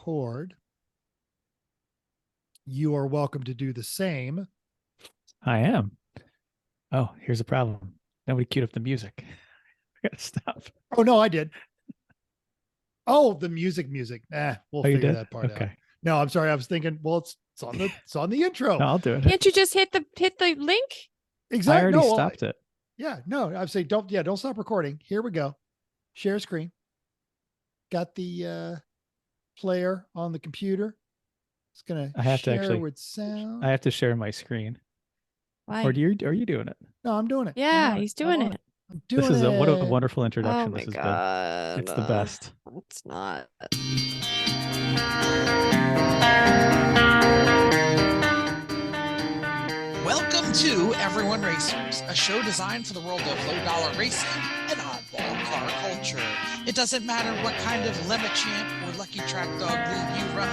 record. You are welcome to do the same. I am. Oh, here's a problem. Nobody queued up the music. I gotta stop. Oh, no, I did. Oh, the music. We'll figure that part out. No, I'm sorry. I was thinking, well, it's on the intro. No, I'll do it. Can't you just hit the link? Exactly. I already stopped it. Yeah, no, I'd say don't stop recording. Here we go. Share screen. Got the player on the computer. It's gonna share with sound. I have to share my screen. Why? Or are you doing it? No, I'm doing it. Yeah, he's doing it. I'm doing it. This is what a wonderful introduction. Oh my this has God. been. It's the best. It's not. Welcome to Everyone Racers, a show designed for the world of low-dollar racing and oddball car culture. It doesn't matter what kind of Lemachamp or Lucky Track Dog league you run,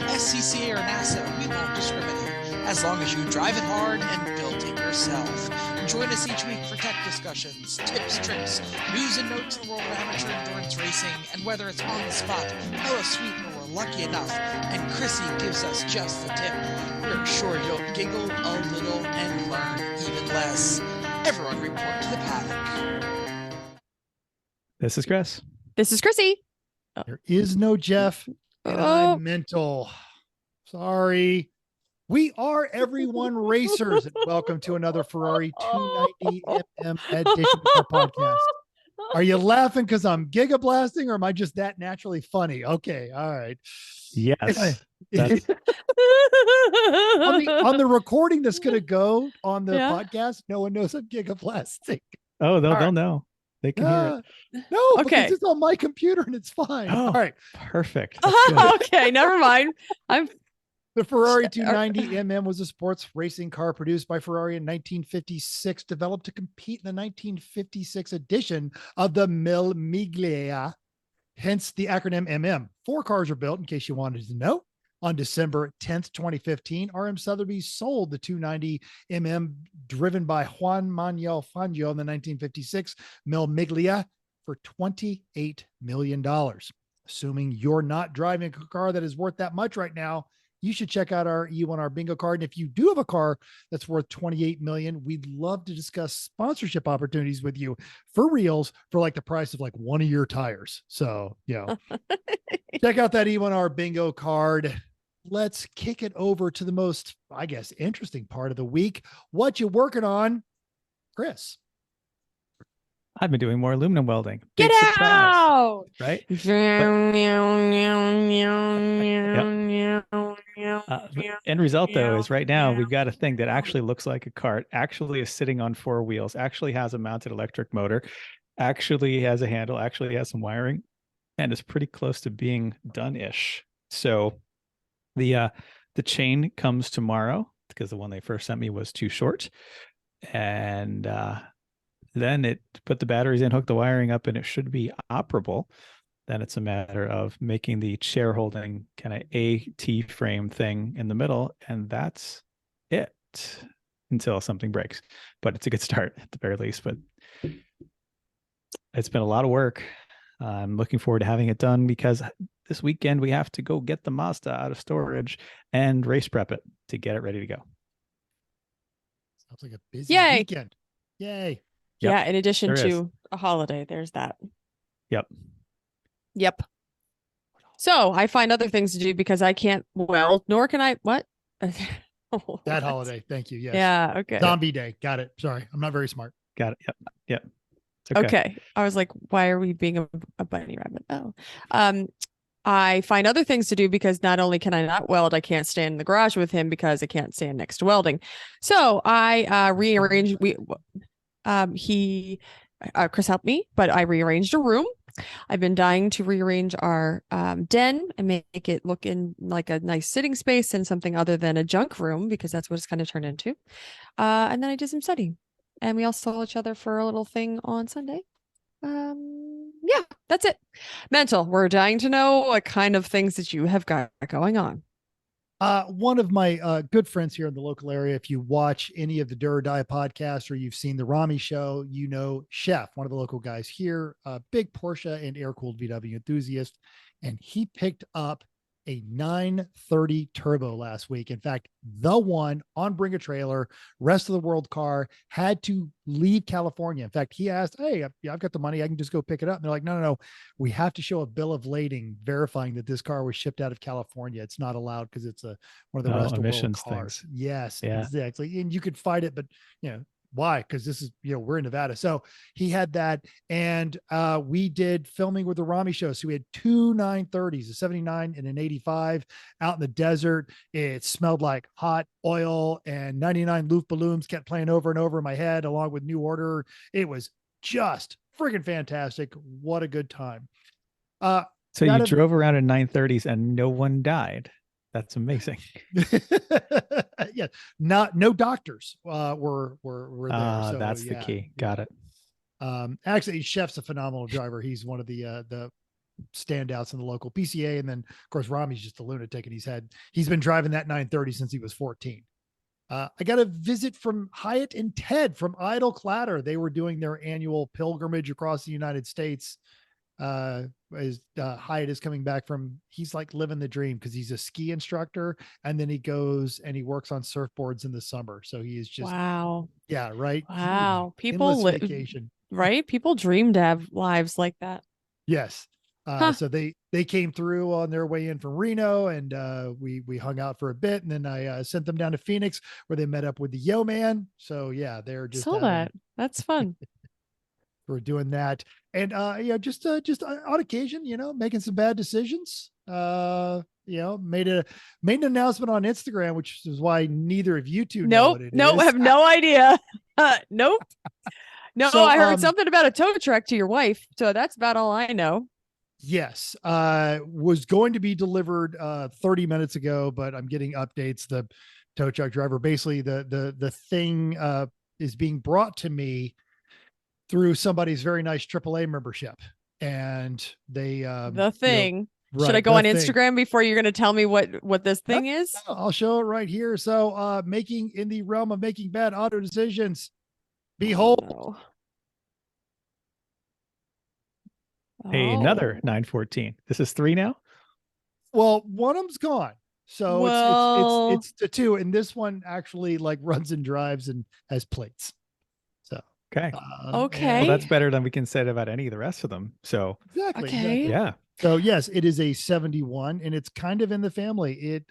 SCCA or NASA, we won't discriminate, as long as you drive it hard and build it yourself. Join us each week for tech discussions, tips, tricks, news and notes in the world of amateur endurance racing, and whether it's on the spot, hella sweet, or we're lucky enough, and Chrissy gives us just the tip, we're sure you'll giggle a little and learn even less. Everyone report to the paddock. This is Chris. This is Chrissy. There is no Jeff. And I'm mental. Sorry. We are Everyone Racers. Welcome to another Ferrari 290 MM edition of our podcast. Are you laughing because I'm giga blasting, or am I just that naturally funny? Okay, all right. Yes. on the recording that's going to go on the podcast, no one knows I'm giga blasting. Oh, they'll know. They can hear it. No, because it's on my computer and it's fine. Oh, all right. Perfect. Okay, never mind. The Ferrari 290 MM was a sports racing car produced by Ferrari in 1956, developed to compete in the 1956 edition of the Mille Miglia, hence the acronym MM. 4 cars were built, in case you wanted to know. On December 10th, 2015, RM Sotheby's sold the 290 MM driven by Juan Manuel Fangio in the 1956 Mille Miglia for $28 million. Assuming you're not driving a car that is worth that much right now, you should check out our E1R bingo card. And if you do have a car that's worth $28 million, we'd love to discuss sponsorship opportunities with you for reals for like the price of like one of your tires. So, check out that E1R bingo card. Let's kick it over to the most, I guess, interesting part of the week. What you working on, Chris? I've been doing more aluminum welding. Get Big surprise, out! right? End result, though, is right now we've got a thing that actually looks like a cart, actually is sitting on 4 wheels, actually has a mounted electric motor, actually has a handle, actually has some wiring, and is pretty close to being done-ish. So the chain comes tomorrow because the one they first sent me was too short. And then it put the batteries in, hooked the wiring up, and it should be operable. Then it's a matter of making the chair holding kind of AT frame thing in the middle, and that's it until something breaks. But it's a good start at the very least. But it's been a lot of work. I'm looking forward to having it done because this weekend we have to go get the Mazda out of storage and race prep it to get it ready to go. Sounds like a busy weekend. Yay. Yep, yeah, in addition to a holiday, there's that. Yep. So I find other things to do because I can't weld, nor can I. What? That holiday. Thank you. Yes. Yeah. Okay. Zombie day. Got it. Sorry. I'm not very smart. Got it. Yep. It's okay. I was like, why are we being a bunny rabbit? Oh. I find other things to do because not only can I not weld, I can't stand in the garage with him because I can't stand next to welding. So I rearranged. Chris helped me, but I rearranged a room. I've been dying to rearrange our den and make it look in like a nice sitting space and something other than a junk room, because that's what it's kind of turned into. And then I did some studying, and we all saw each other for a little thing on Sunday. Yeah, that's it. Mental. We're dying to know what kind of things that you have got going on. One of my good friends here in the local area, if you watch any of the Do or Die podcast or you've seen the Rami show, you know Chef, one of the local guys here, a big Porsche and air-cooled VW enthusiast, and he picked up a 930 turbo last week. In fact, the one on Bring a Trailer, rest of the world car, had to leave California. In fact, he asked, hey, I've got the money. I can just go pick it up. And they're like, no. We have to show a bill of lading verifying that this car was shipped out of California. It's not allowed because it's one of the rest of world emissions cars. things. Yes, Yeah. exactly. And you could fight it, but why? Because this is, we're in Nevada. So he had that. And we did filming with the Rami show. So we had two 930s, a 79 and an 85 out in the desert. It smelled like hot oil, and 99 Loof balloons kept playing over and over in my head along with New Order. It was just friggin' fantastic. What a good time. So you drove around in 930s and no one died. That's amazing. Yeah, no doctors were there. So that's the key. Got it. Actually, Chef's a phenomenal driver. He's one of the standouts in the local PCA, and then of course Rami's just a lunatic, and he's been driving that 930 since he was 14. I got a visit from Hyatt and Ted from Idle Clatter. They were doing their annual pilgrimage across the United States. Hyatt is coming back he's like living the dream because he's a ski instructor, and then he goes and he works on surfboards in the summer. So he is just, wow. Yeah. Right. Wow. People vacation. Right. People dream to have lives like that. Yes. So they came through on their way in from Reno, and we hung out for a bit, and then I sent them down to Phoenix where they met up with the Yo Man. So yeah, they're just that's fun. We're doing that. And just on occasion, making some bad decisions. Made an announcement on Instagram, which is why neither of you two know what it is. I have no idea. Nope. No, So, I heard something about a tow truck to your wife, so that's about all I know. Yes, was going to be delivered 30 minutes ago, but I'm getting updates. The tow truck driver, basically the thing is being brought to me through somebody's very nice AAA membership, and they the thing. Right, should I go on thing. Instagram before you're going to tell me what this thing is? I'll show it right here. So making in the realm of making bad auto decisions, behold. Oh, no. Hey, another 914. This is 3 now. Well, one of them's gone. So it's the two, and this one actually like runs and drives and has plates. So okay. Okay. Well, that's better than we can say about any of the rest of them. So exactly. Yeah. So yes, it is a 71, and it's kind of in the family. It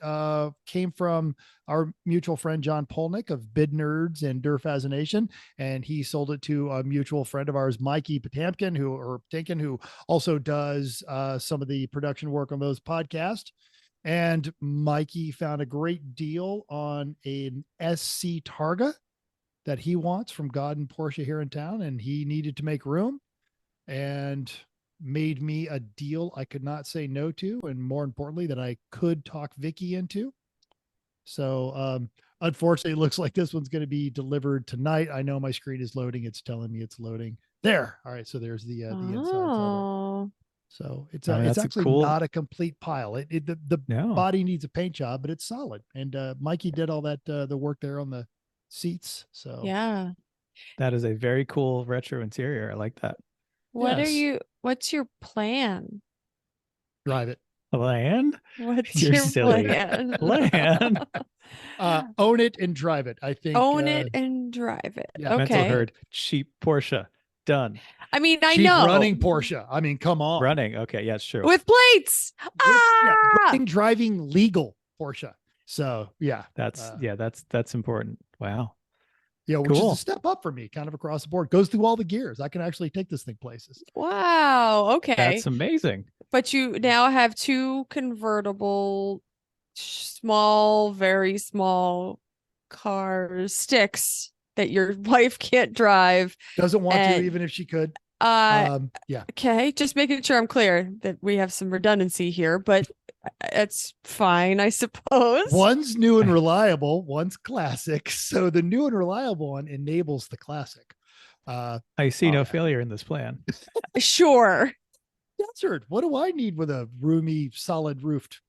came from our mutual friend John Polnick of Bid Nerds and Durr Fascination, and he sold it to a mutual friend of ours, Mikey Potamkin, who also does some of the production work on those podcasts. And Mikey found a great deal on an SC Targa that he wants from God and Porsche here in town, and he needed to make room, and made me a deal I could not say no to, and more importantly, that I could talk Vicky into. So unfortunately, it looks like this one's going to be delivered tonight. I know my screen is loading. It's telling me it's loading there. All right. So there's the inside cover. So it's actually not a complete pile. The body needs a paint job, but it's solid. And Mikey did all that, the work there on the seats. So yeah, that is a very cool retro interior. I like that. What's your plan? Drive it. Land? What's You're your silly. plan? Land. Own it and drive it. I think own it and drive it. Yeah. Okay. Mental herd. Cheap Porsche. Done. I mean, I Cheap know. running Porsche. I mean, come on. Running. Okay. Yeah, it's true. With plates. Driving legal Porsche. So yeah. That's important. Wow. Yeah, which is a step up for me, kind of across the board. Goes through all the gears. I can actually take this thing places. Wow. Okay. That's amazing. But you now have two convertible, very small sticks that your wife can't drive. Doesn't want to, even if she could. Yeah. Okay. Just making sure I'm clear that we have some redundancy here, but it's fine, I suppose. One's new and reliable, one's classic. So the new and reliable one enables the classic. I see no failure in this plan. Sure. Desert. What do I need with a roomy, solid roofed,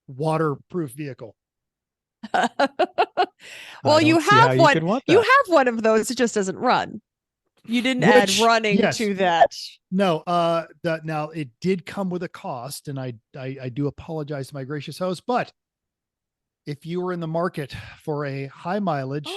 waterproof vehicle? Well, you have one. You have one of those. It just doesn't run. You didn't add Which- running yes. to that. No, now it did come with a cost, and I do apologize to my gracious host, but if you were in the market for a high mileage,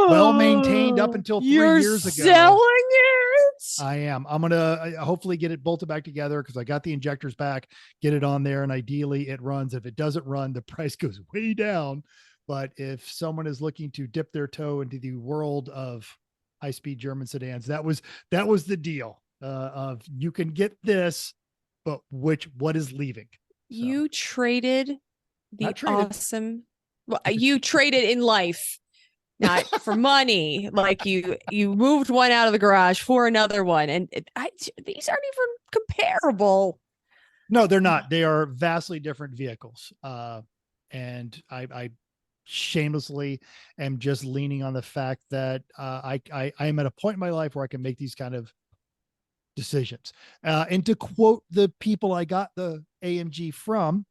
well-maintained up until 3 You're years ago, selling it. I am. I'm gonna hopefully get it bolted back together because I got the injectors back, get it on there, and ideally it runs. If it doesn't run, the price goes way down. But if someone is looking to dip their toe into the world of high-speed German sedans, that was the deal. Of you can get this, but what is leaving? So, You traded the Not traded. awesome. Well, you traded in life, not for money. Like you moved one out of the garage for another one, and these aren't even comparable. no, they're not. They are vastly different vehicles. And I shamelessly am just leaning on the fact that I am at a point in my life where I can make these kind of decisions. And to quote the people I got the AMG from,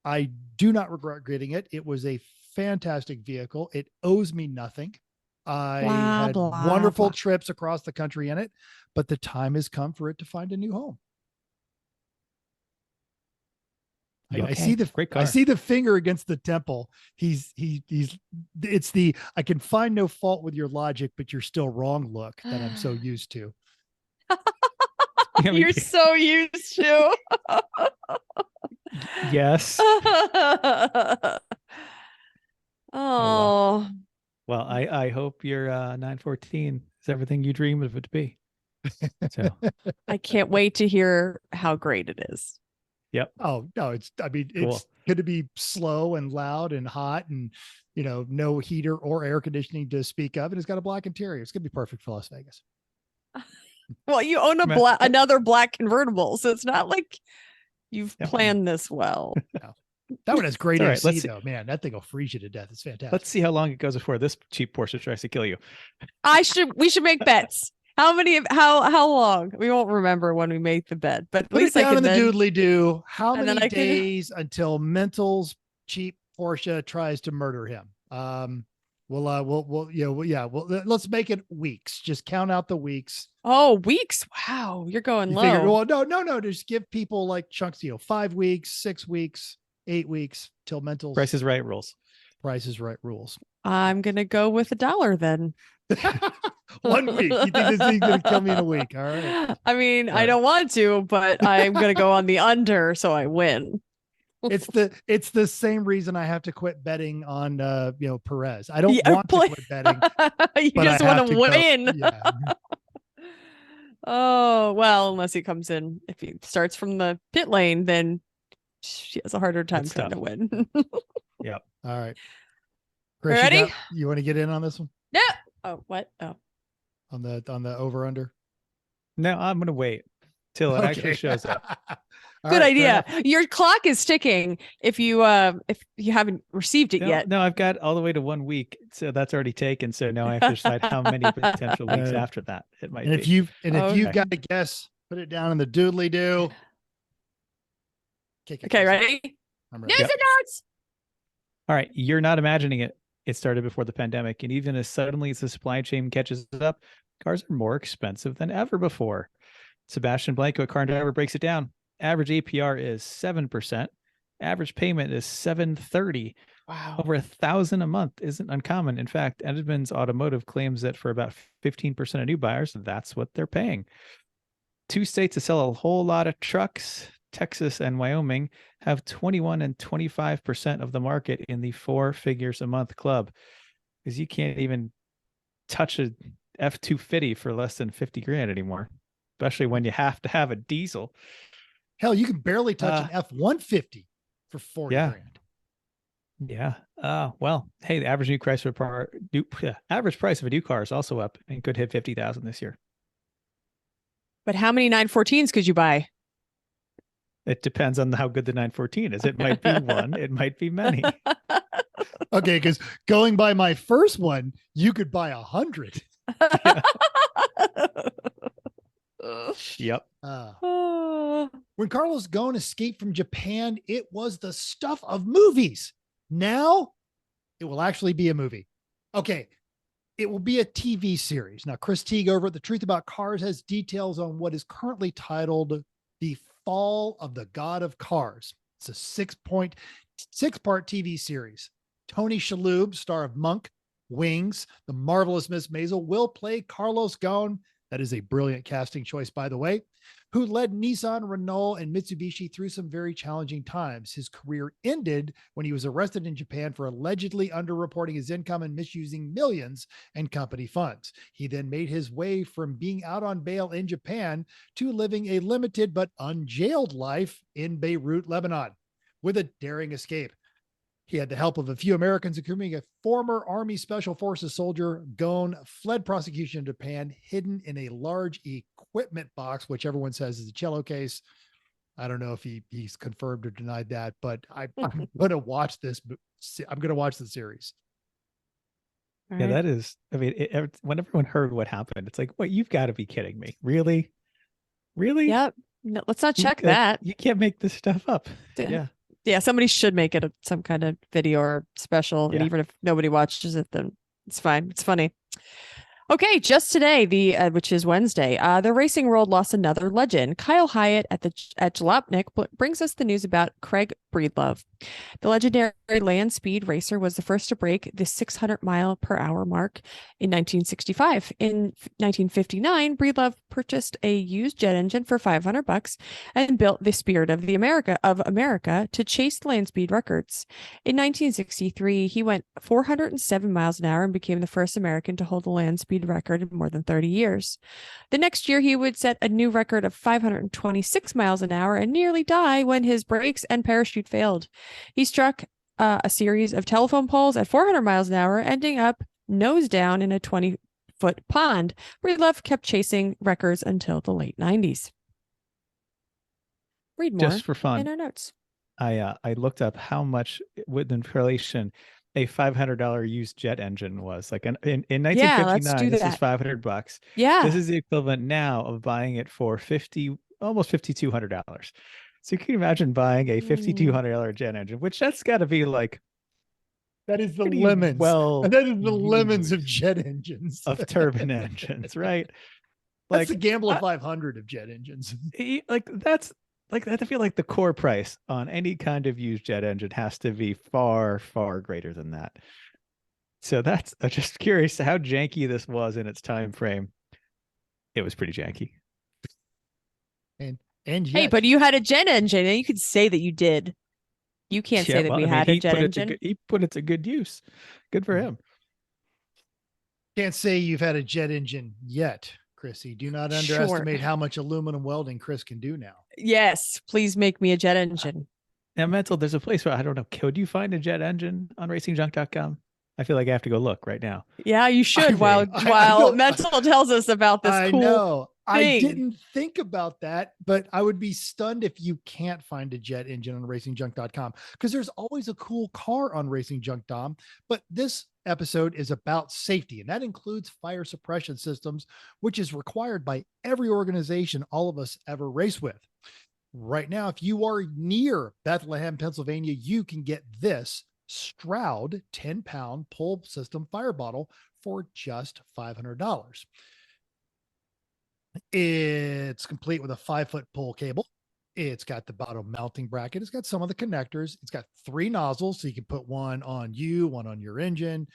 I do not regret getting it. It was a fantastic vehicle. It owes me nothing. I Blah, had blah, wonderful blah. trips across the country in it, but the time has come for it to find a new home. I Okay. see Great car. I see the finger against the temple. It's the I can find no fault with your logic, but you're still wrong look that I'm so used to. Yeah, me You're too. so used to. Yes. Oh, Well, I hope your 914 is everything you dream of it to be. So, I can't wait to hear how great it is. yep. Oh no, it's Cool. going to be slow and loud and hot and no heater or air conditioning to speak of, and it's got a black interior. It's gonna be perfect for Las Vegas. Well, you own another black convertible, so it's not like you've Yep. planned this well. That one has great All right, AC let's see. though, man. That thing will freeze you to death. It's fantastic. Let's see how long it goes before this cheap Porsche tries to kill you. We should make bets. How long? We won't remember when we make the bet, but at Put it least I down can in the then. doodly do. How and then many I can- days until Mental's cheap Porsche tries to murder him? Let's make it weeks. Just count out the weeks. Oh, weeks. Wow, you're going You low. figure, well, no. Just give people like chunks, 5 weeks, 6 weeks, 8 weeks till Mental's Price is Right rules. Price is Right rules. I'm gonna go with $1 then. 1 week. You think this thing's gonna kill me in a week? All right. I mean, All I right. don't want to, but I'm gonna go on the under, so I win. It's the same reason I have to quit betting on Perez. I don't Yeah, want to quit betting, you but just I have want to go- win. Yeah. Oh, well, unless he comes in. If he starts from the pit lane, then she has a harder time That's trying to tough. win. All right. Chris, Ready? You want to get in on this one? No. Oh, what? Oh. On the over under? No, I'm gonna wait till it actually shows up. All Good right, fair idea. enough. Your clock is ticking if you haven't received it yet. No, I've got all the way to 1 week, so that's already taken. So now I have to decide how many potential weeks after that it might And be. if you've Okay. got to guess, put it down in the doodly do. Okay, Chris. ready? I'm News ready. and notes. All right, you're not imagining it. It started before the pandemic, and even as suddenly as the supply chain catches up, cars are more expensive than ever before. Sebastian Blanco at Car and Driver breaks it down. Average APR is 7%. Average payment is $730. Wow. Over $1,000 a month isn't uncommon. In fact, Edmunds Automotive claims that for about 15% of new buyers, that's what they're paying. 2 states that sell a whole lot of trucks, Texas and Wyoming, have 21 and 25% of the market in the 4 figures a month club, because you can't even touch a F-250 for less than 50 grand anymore, especially when you have to have a diesel. Hell, you can barely touch an F-150 for 40 yeah. grand. Yeah. Well, hey, the average average price of a new car is also up and could hit 50,000 this year. But how many 914s could you buy? It depends on how good the 914 is. It might be one, it might be many. Okay, because going by my first one, you could buy 100. Yep. When Carlos Ghosn escaped from Japan, it was the stuff of movies. Now it will actually be a movie. Okay. It will be a TV series. Now, Chris Teague over at The Truth About Cars has details on what is currently titled The Fall of the God of Cars. It's a six-part TV series. Tony Shalub, star of Monk, Wings, The Marvelous Miss Maisel, will play Carlos Ghosn. That is a brilliant casting choice, by the way, who led Nissan, Renault, and Mitsubishi through some very challenging times. His career ended when he was arrested in Japan for allegedly underreporting his income and misusing millions in company funds. He then made his way from being out on bail in Japan to living a limited but unjailed life in Beirut, Lebanon, with a daring escape. He had the help of a few Americans, including a former Army Special Forces soldier. Ghosn fled prosecution in Japan, hidden in a large equipment box, which everyone says is a cello case. I don't know if he's confirmed or denied that, but I'm going to watch this. I'm going to watch the series. Yeah, that is, I mean, when everyone heard what happened, it's like, what, you've got to be kidding me. Really? Really? Yep. No, let's not check that. You can't make this stuff up. Yeah. Yeah, somebody should make it some kind of video or special. And even if nobody watches it, then it's fine. It's funny. Okay, just today, which is Wednesday, the racing world lost another legend. Kyle Hyatt at Jalopnik brings us the news about Craig Breedlove. The legendary land speed racer was the first to break the 600 mile per hour mark in 1965. In 1959, Breedlove purchased a used jet engine for $500 and built the Spirit of America to chase land speed records. In 1963, he went 407 miles an hour and became the first American to hold a land speed record in more than 30 years. The next year, he would set a new record of 526 miles an hour and nearly die when his brakes and parachute failed. He struck a series of telephone poles at 400 miles an hour, ending up nose down in a 20-foot pond. Breedlove kept chasing records until the late 90s. Read more just for fun in our notes. I looked up how much with inflation a $500 used jet engine was. Like in 1959, this is $500. Yeah, this is the equivalent now of buying it for almost $5,200. So you can imagine buying a $5,200 jet engine, which that's got to be like, that is the lemons. That is the lemons of jet engines, of turbine engines, right? That's the Gambler 500 of jet engines. I feel like the core price on any kind of used jet engine has to be far, far greater than that. So I'm just curious how janky this was in its time frame. It was pretty janky. And yet, hey, but you had a jet engine, and you could say that you did. You can't say that we had a jet engine. He put it to good use. Good for him. Can't say you've had a jet engine yet, Chrissy. Do not underestimate how much aluminum welding Chris can do now. Yes, please make me a jet engine. Now, Mental, there's a place where, I don't know, could you find a jet engine on racingjunk.com? I feel like I have to go look right now. Yeah, you should. While Mental tells us about this I cool know. thing. I didn't think about that, but I would be stunned if you can't find a jet engine on racingjunk.com, because there's always a cool car on racingjunk.com. But this episode is about safety, and that includes fire suppression systems, which is required by every organization all of us ever race with. Right now, if you are near Bethlehem, Pennsylvania, you can get this Stroud 10-pound pull system fire bottle for just $500. It's complete with a 5-foot pull cable. It's got the bottom mounting bracket. It's got some of the connectors. It's got 3 nozzles, so you can put one on you, one on your engine,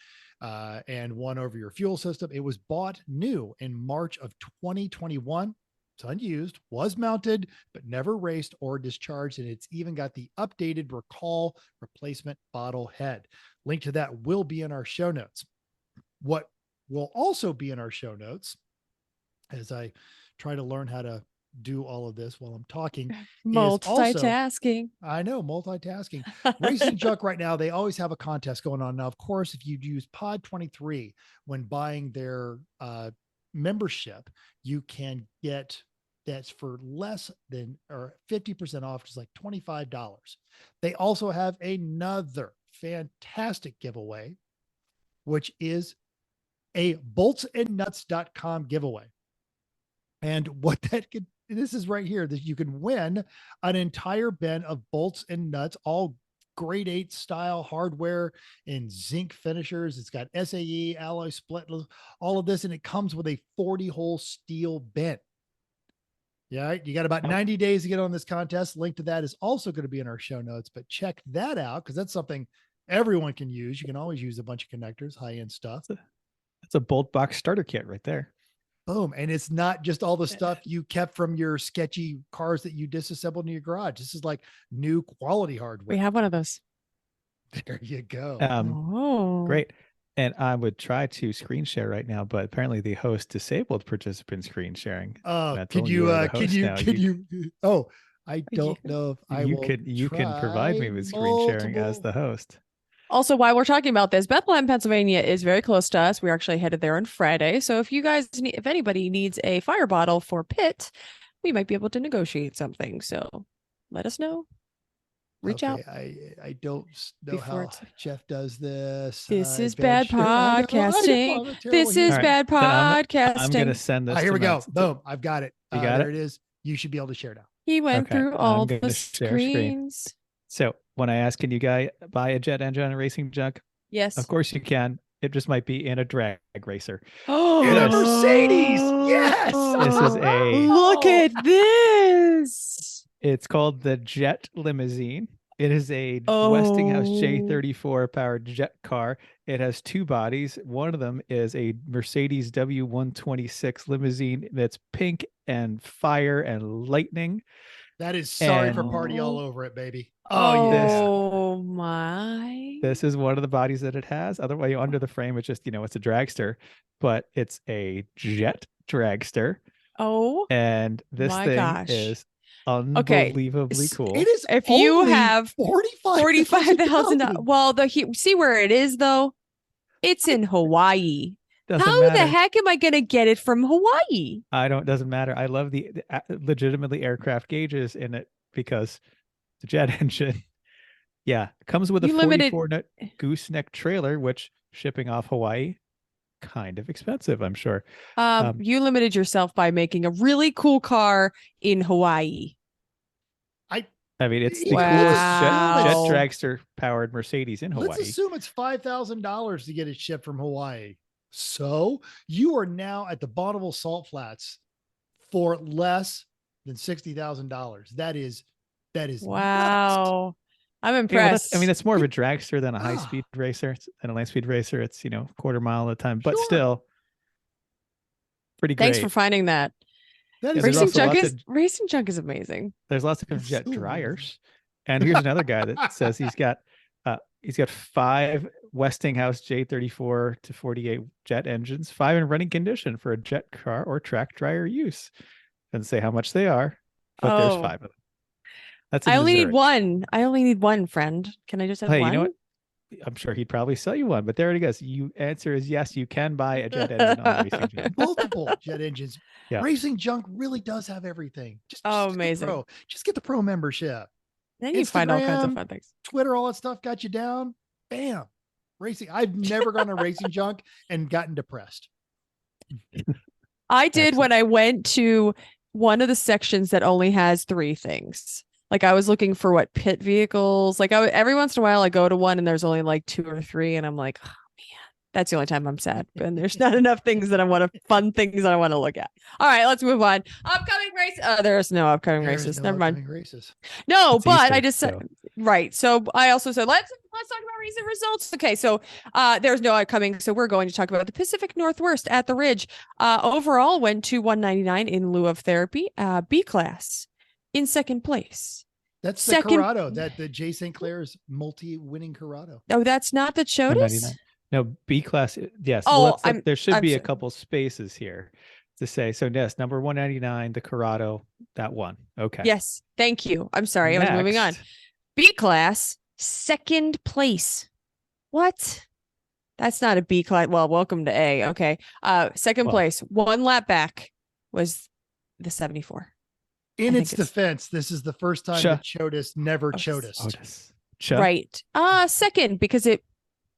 and one over your fuel system. It was bought new in March of 2021. It's unused, was mounted, but never raced or discharged. And it's even got the updated recall replacement bottle head. Link to that will be in our show notes. What will also be in our show notes, as I try to learn how to do all of this while I'm talking. Multitasking. I know, multitasking. Racing Junk right now, they always have a contest going on. Now, of course, if you use Pod 23 when buying their membership, you can get that's for less than or 50% off, just like $25. They also have another fantastic giveaway, which is a boltsandnuts.com giveaway. And what that could, this is right here, that you can win an entire bin of bolts and nuts, all grade 8 style hardware and zinc finishers. It's got SAE, alloy split, all of this, and it comes with a 40-hole steel bent. Yeah, you got about 90 days to get on this contest. Link to that is also going to be in our show notes, but check that out because that's something everyone can use. You can always use a bunch of connectors, high-end stuff. That's a bolt box starter kit right there. Boom. And it's not just all the stuff you kept from your sketchy cars that you disassembled in your garage. This is like new quality hardware. We have one of those. There you go. Great. And I would try to screen share right now, but apparently the host disabled participant screen sharing. Could you, oh, I don't know if you can provide me with screen sharing as the host. Also, while we're talking about this, Bethlehem, Pennsylvania is very close to us. We're actually headed there on Friday. So if you guys need, if anybody needs a fire bottle for Pitt, we might be able to negotiate something. So let us know. Reach out. I don't know how Jeff does this. This is bad podcasting. This is bad podcasting. I'm going to send this. Here we go. Boom. I've got it. You got there it? It is. You should be able to share now. He went through all the screens. So when I ask, can you guys buy a jet engine and racing junk? Yes. Of course you can. It just might be in a drag racer. Oh, in a Mercedes. Yes. This is Look at this. It's called the Jet Limousine. It is a Westinghouse J34 powered jet car. It has two bodies. One of them is a Mercedes W126 limousine that's pink and fire and lightning. That is sorry for party all over it, baby. Oh, my. This is one of the bodies that it has. Otherwise, under the frame, it's just, it's a dragster, but it's a jet dragster. Oh, and this thing is unbelievably cool. It is. If you have $45,000. Well, see where it is though. It's in Hawaii. How the heck am I going to get it from Hawaii? Doesn't matter. I love the legitimately aircraft gauges in it because the jet engine. Yeah. Comes with a 44-nut gooseneck trailer, which shipping off Hawaii, kind of expensive, I'm sure. You limited yourself by making a really cool car in Hawaii. I mean, it's the coolest jet dragster powered Mercedes in Hawaii. Let's assume it's $5,000 to get it shipped from Hawaii. So you are now at the Bonneville Salt Flats for less than $60,000. That is wow. Nuts. I'm impressed. Yeah, it's more of a dragster than a high-speed racer than a land-speed racer. It's, quarter mile at a time, but still pretty great. Thanks for finding that. Racing junk is amazing. There's lots of jet dryers. And here's another guy that says he's got 5 Westinghouse J34 to 48 jet engines, 5 in running condition for a jet car or track dryer use. Doesn't say how much they are, but there's 5 of them. I only need one, friend. Can I just have one? You know what? I'm sure he'd probably sell you one, but there it goes. You answer is yes, you can buy a jet engine on Racing Junk. Multiple jet engines. Yeah. Racing Junk really does have everything. Just amazing. Just get the pro membership. Then you find all kinds of fun things. Twitter, all that stuff got you down. Bam. Racing. I've never gone to Racing Junk and gotten depressed. I did when I went to one of the sections that only has 3 things. Like I was looking for pit vehicles. Like every once in a while I go to one and there's only like 2 or 3 and I'm like, oh man, that's the only time I'm sad. And there's not enough things fun things that I want to look at. All right, let's move on. Upcoming race. There's no upcoming races. Never mind. No, it's but Easter, I just said right. So I also said let's talk about recent results. Okay, so there's no upcoming. So we're going to talk about the Pacific Northwest at the Ridge. Overall went to 199 in lieu of therapy. B class. In second place. That's the Corrado, the J. St. Clair's multi-winning Corrado. Oh, that's not the Chodas? No, B class. Yes. Oh, there should be a couple spaces here to say. So yes, number 199, the Corrado, that one. Okay. Yes. Thank you. I'm sorry. I was moving on. B class, second place. What? That's not a B class. Well, welcome to A. Okay. Second place, 1 lap back was the 74. In its defense, this is the first time that Chodas never Chodas. Right. Second, because it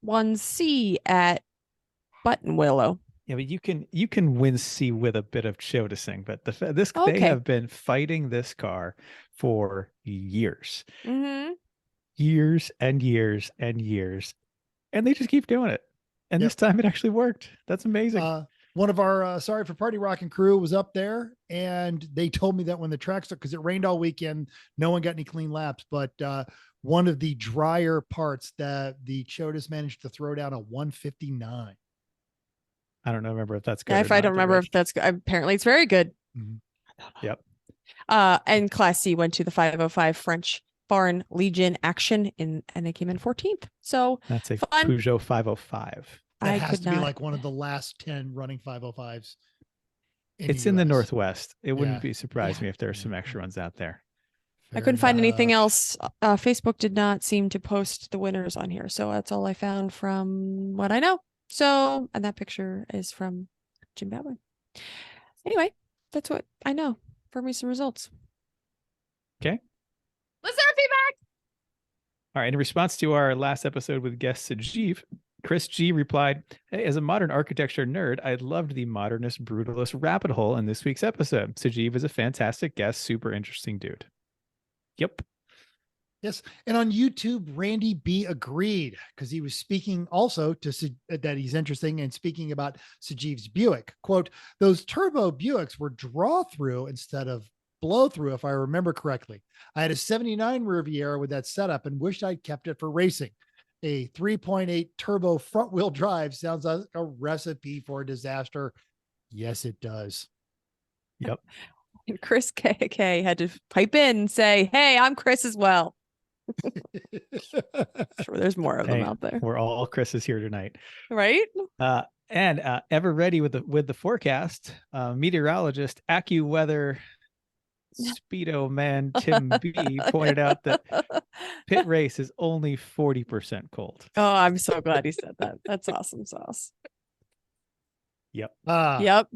won C at Button Willow. Yeah, but you can win C with a bit of Chodasing, but they have been fighting this car for years. Mm-hmm. years and years and years, and they just keep doing it. And Yep. this time it actually worked. That's amazing. One of our Sorry for Party Rockin' crew was up there, and they told me that when the tracks, because it rained all weekend, no one got any clean laps, but one of the drier parts that the Chodas managed to throw down a 159. I don't know, remember if that's good. Yeah, or if I not, don't but remember Rich- if that's good. Apparently it's very good. Mhm. Yep. And Class C went to the 505 French Foreign Legion action and they came in 14th. So That's a fun. Peugeot 505. That I has could to be not. like one of the last 10 running 505s. It's in the US. Northwest. It wouldn't Yeah. be surprised Yeah. me if there's some extra ones out there. I Fair couldn't find anything enough. else. Facebook did not seem to post the winners on here. So that's all I found from what I know. So, and that picture is from Zimbabwe. Anyway, that's what I know for recent results. Okay. Listener feedback. All right. In response to our last episode with guest Sajeev, Chris G replied, "Hey, as a modern architecture nerd, I loved the modernist, brutalist rabbit hole in this week's episode. Sajeev is a fantastic guest, super interesting dude." Yep. Yes. And on YouTube, Randy B agreed because he was speaking also to that he's interesting and speaking about Sajeev's Buick. Quote, those turbo Buicks were draw through instead of blow through, if I remember correctly. I had a 79 Riviera with that setup and wished I'd kept it for racing. A 3.8 turbo front wheel drive sounds like a recipe for disaster. Yes, it does. Yep. And Chris KK had to pipe in and say, "Hey, I'm Chris as well." Sure, there's more of them Hey, out there, we're all Chris's here tonight. right? And ever ready with the forecast, meteorologist AccuWeather Speedo man Tim B pointed out that pit race is only 40% cold. Oh, I'm so glad he said that. That's awesome sauce. Yep. Yep.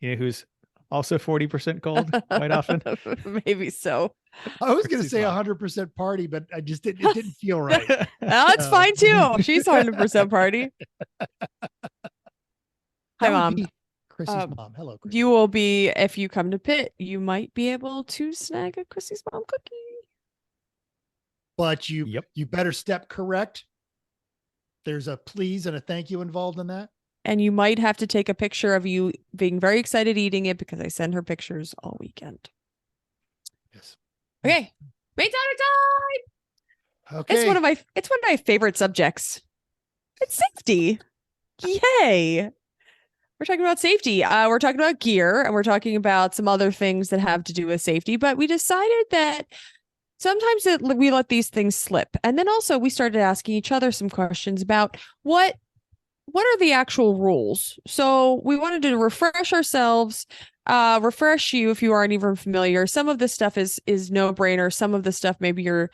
You know who's also 40% cold quite often? Maybe so. I was going to Chrissy's say mom. 100% party, but I just didn't, it didn't feel right. That's fine too. She's 100% party. Hi, That would Mom. be Chrissy's mom. Hello, Chrissy. You will be, if you come to pit, you might be able to snag a Chrissy's mom cookie. But you Yep. you better step correct. There's a please and a thank you involved in that. And you might have to take a picture of you being very excited eating it because I send her pictures all weekend. Yes. Okay. Main time. Okay. It's one of my favorite subjects. It's safety. Yay. We're talking about safety. We're talking about gear and we're talking about some other things that have to do with safety, but we decided that sometimes we let these things slip. And then also we started asking each other some questions about what are the actual rules? So we wanted to refresh ourselves, refresh you if you aren't even familiar. Some of this stuff is no brainer. Some of the stuff maybe you're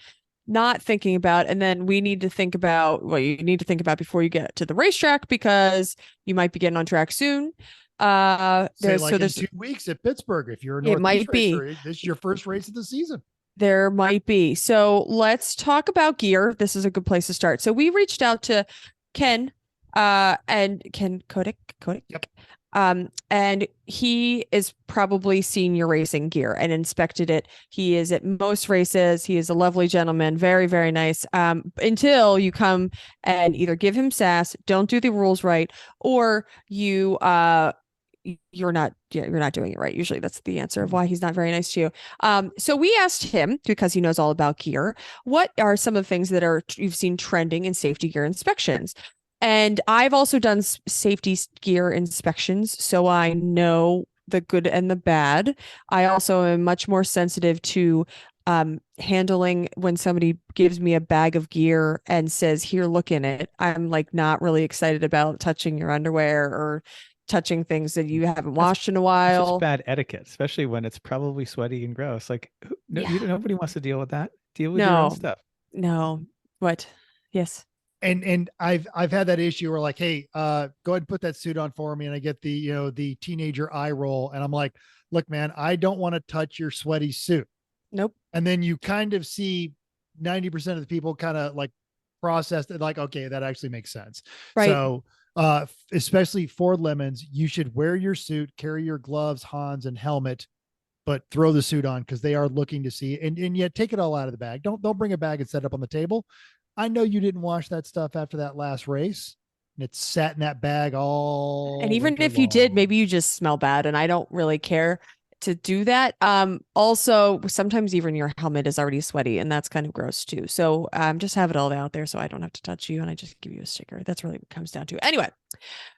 not thinking about. And then we need to think about what you need to think about before you get to the racetrack because you might be getting on track soon. Say There's like in 2 weeks at Pittsburgh, if you're a It Northeast might be. racer, this is your first race of the season. There might be. So let's talk about gear. This is a good place to start. So we reached out to Ken, and Ken Kodik. Yep. And he is probably seen your racing gear and inspected it. He is at most races. He is a lovely gentleman, very, very nice. Until you come and either give him sass, don't do the rules right, or you're not doing it right. Usually that's the answer of why he's not very nice to you. So we asked him, because he knows all about gear, what are some of the things that you've seen trending in safety gear inspections? And I've also done safety gear inspections, so I know the good and the bad. I also am much more sensitive to handling when somebody gives me a bag of gear and says, "Here, look in it." I'm like not really excited about touching your underwear or touching things that you haven't washed in a It's while. just bad etiquette, especially when it's probably sweaty and gross. Like, nobody wants to deal with that. Deal with your own stuff. No. What? Yes. And I've had that issue where like, hey, go ahead and put that suit on for me. And I get the teenager eye roll. And I'm like, look, man, I don't want to touch your sweaty suit. Nope. And then you kind of see 90% of the people kind of like process it like, okay, that actually makes sense. Right. So especially for lemons, you should wear your suit, carry your gloves, Hans, and helmet but throw the suit on because they are looking to see, and yet take it all out of the bag. Don't bring a bag and set it up on the table. I know you didn't wash that stuff after that last race. And it sat in that bag all. And even winter if you did, long. maybe you just smell bad, and I don't really care to do that. Also, sometimes even your helmet is already sweaty, and that's kind of gross too. So just have it all out there so I don't have to touch you, and I just give you a sticker. That's really what it comes down to. Anyway,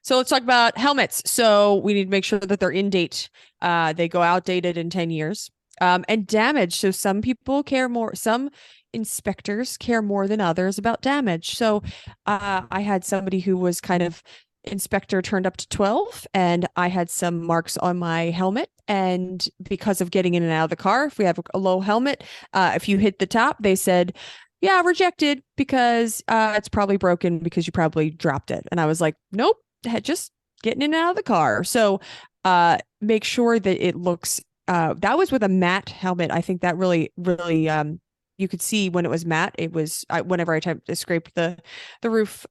so let's talk about helmets. So we need to make sure that they're in date. They go outdated in 10 years. And damage. So some people care more, some inspectors care more than others about damage. So I had somebody who was kind of inspector turned up to 12, and I had some marks on my helmet, and because of getting in and out of the car, if we have a low helmet, if you hit the top, they said, yeah, rejected because it's probably broken because you probably dropped it. And I was like, nope, just getting in and out of the car. So make sure that it looks that was with a matte helmet. I think that really you could see when it was matte, it was whenever I scraped the roof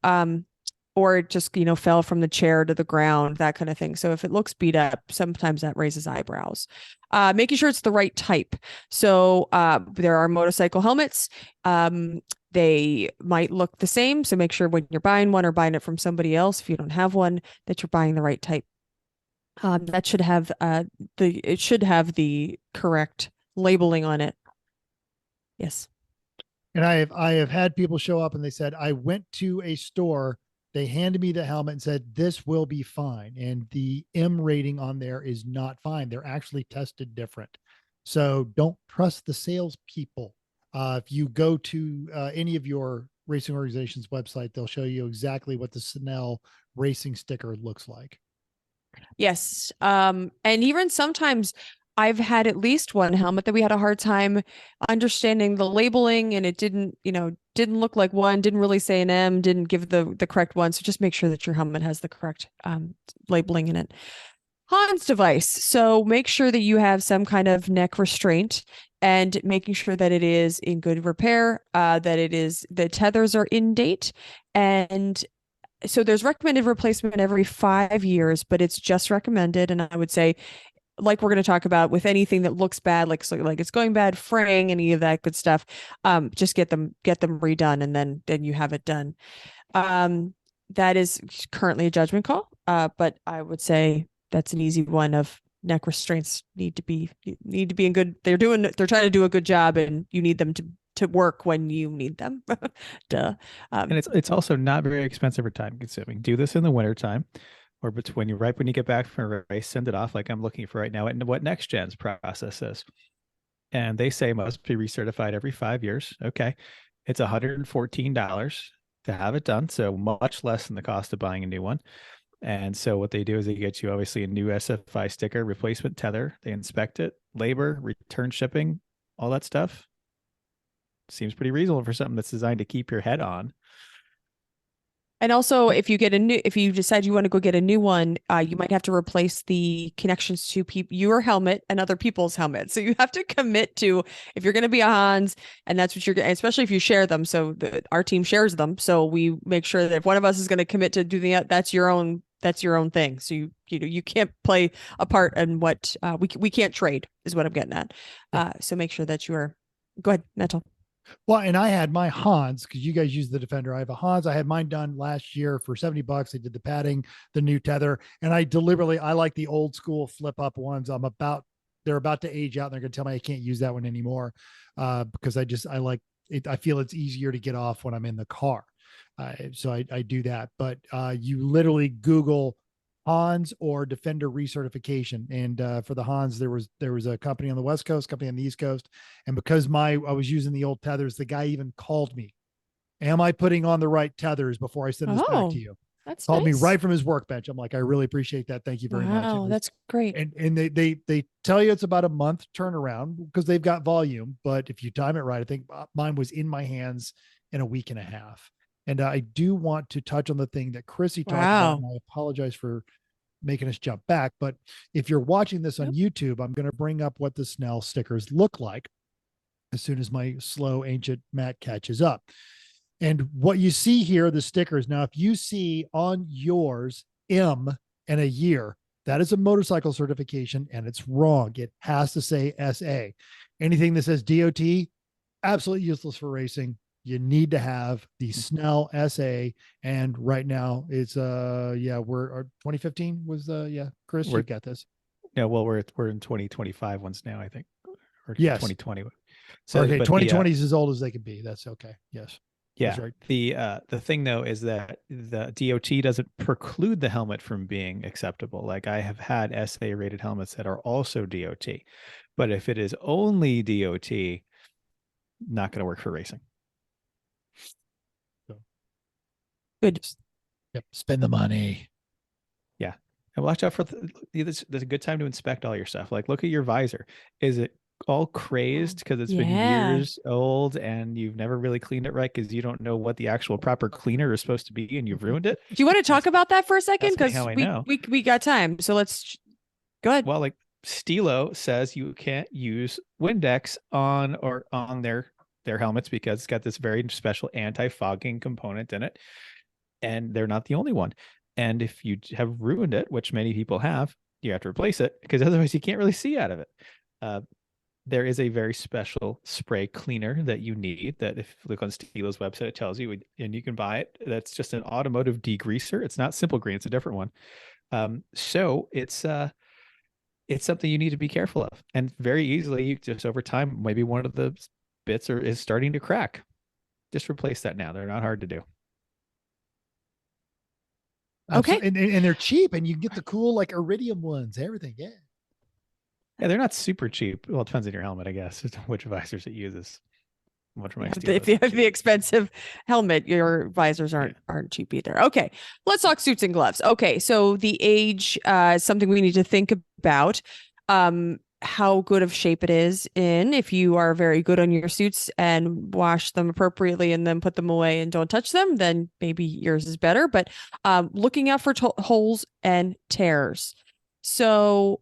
or it just, fell from the chair to the ground, that kind of thing. So if it looks beat up, sometimes that raises eyebrows. Making sure it's the right type. So there are motorcycle helmets. They might look the same. So make sure when you're buying one or buying it from somebody else, if you don't have one, that you're buying the right type. That should have it should have the correct labeling on it. Yes. And I have had people show up and they said, I went to a store, they handed me the helmet and said, this will be fine. And the M rating on there is not fine. They're actually tested different. So don't trust the salespeople. If you go to any of your racing organization's website, they'll show you exactly what the Snell racing sticker looks like. Yes. And even sometimes I've had at least one helmet that we had a hard time understanding the labeling, and it didn't look like one, didn't really say an M, didn't give the correct one. So just make sure that your helmet has the correct labeling in it. Hans device. So make sure that you have some kind of neck restraint and making sure that it is in good repair, that the tethers are in date. And so there's recommended replacement every 5 years, but it's just recommended. And I would say, like we're going to talk about with anything that looks bad, like it's going bad, fraying, any of that good stuff, just get them redone, and then you have it done. That is currently a judgment call, but I would say that's an easy one. Of neck restraints need to be in good. They're trying to do a good job, and you need them to work when you need them. Duh. And it's also not very expensive or time consuming. Do this in the wintertime, or when you get back from a race, send it off like I'm looking for right now and what Next Gen's process is. And they say must be recertified every 5 years. Okay. It's $114 to have it done. So much less than the cost of buying a new one. And so what they do is they get you obviously a new SFI sticker, replacement tether. They inspect it, labor, return shipping, all that stuff. Seems pretty reasonable for something that's designed to keep your head on. And also, if you decide you want to go get a new one, you might have to replace the connections to your helmet and other people's helmets. So you have to commit to, if you're going to be a Hans, and that's what especially if you share them. So our team shares them. So we make sure that if one of us is going to commit to do that's your own thing. So you can't play a part in what we can't trade, is what I'm getting at. So make sure that go ahead, Metal. Well, and I had my Hans, because you guys use the Defender. I have a Hans. I had mine done last year for $70. They did the padding, the new tether, and I like the old school flip up ones. They're about to age out, and they're going to tell me I can't use that one anymore because I like it. I feel it's easier to get off when I'm in the car. So I do that. But you literally Google Hans or Defender recertification. And for the Hans, there was a company on the West Coast, company on the East Coast. And because I was using the old tethers, the guy even called me, am I putting on the right tethers before I send this back to you? That's called nice. me right from his workbench. I'm like, I really appreciate that. Thank you very much. Wow, that's great. And they tell you it's about a month turnaround because they've got volume. But if you time it right, I think mine was in my hands in a week and a half. And I do want to touch on the thing that Chrissy talked about. And I apologize for making us jump back. But if you're watching this on YouTube, I'm going to bring up what the Snell stickers look like as soon as my slow ancient Matt catches up. And what you see here, the stickers. Now, if you see on yours M and a year, That is a motorcycle certification and it's wrong. It has to say SA. Anything that says DOT, absolutely useless for racing. You need to have the Snell SA. And right now it's, we're 2015 was Chris, you got this. Yeah. Well, we're in 2025 ones now, I think, or Yes. 2020. So okay. but 2020 is as old as they could be. That's okay. Yes. Yeah. Right. The thing though is that the DOT doesn't preclude the helmet from being acceptable. Like I have had SA rated helmets that are also DOT, but if it is only DOT, not going to work for racing. Good. Yep. Spend the money. Yeah. And watch out for there's a good time to inspect all your stuff. Like look at your visor. Is it all crazed because it's been years old and you've never really cleaned it right because you don't know what the actual proper cleaner is supposed to be and you've ruined it? Do you want to talk about that for a second? Because how I know. we got time. So let's go ahead. Well, like Stilo says you can't use Windex on their helmets because it's got this very special anti-fogging component in it. And they're not the only one. And if you have ruined it, which many people have, you have to replace it because otherwise you can't really see out of it. There is a very special spray cleaner that you need that if you look on Stilo's website, it tells you, and you can buy it. That's just an automotive degreaser. It's not Simple Green. It's a different one. So it's something you need to be careful of. And very easily, you just over time, maybe one of the bits is starting to crack. Just replace that now. They're not hard to do. Okay. And they're cheap and you get the cool like iridium ones, everything. Yeah. Yeah, they're not super cheap. Well, it depends on your helmet, I guess, which visors it uses. If you have the expensive helmet, your visors aren't cheap either. Okay, let's talk suits and gloves. Okay, so the age is something we need to think about. How good of shape it is in. If you are very good on your suits and wash them appropriately and then put them away and don't touch them, then maybe yours is better. But looking out for holes and tears. So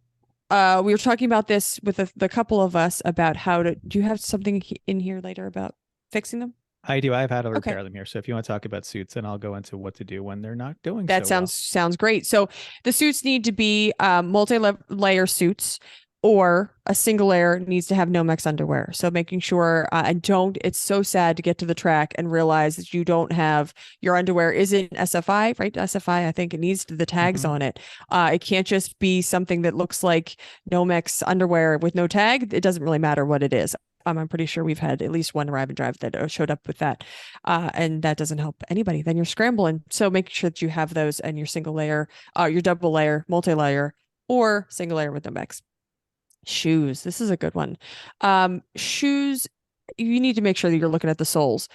we were talking about this with the couple of us about how to. Do you have something in here later about fixing them? I do. I've had to repair them here. So if you want to talk about suits, then I'll go into what to do when they're not doing that. Sounds great. So the suits need to be multi-layer suits, or a single layer needs to have Nomex underwear. So making sure it's so sad to get to the track and realize that you don't have your underwear isn't SFI, right? SFI, I think it needs the tags on it. It can't just be something that looks like Nomex underwear with no tag. It doesn't really matter what it is. I'm pretty sure we've had at least one arrive and drive that showed up with that. And that doesn't help anybody. Then you're scrambling. So making sure that you have those and your single layer, your double layer, multi-layer, or single layer with Nomex. Shoes. This is a good one. Shoes, you need to make sure that you're looking at the soles.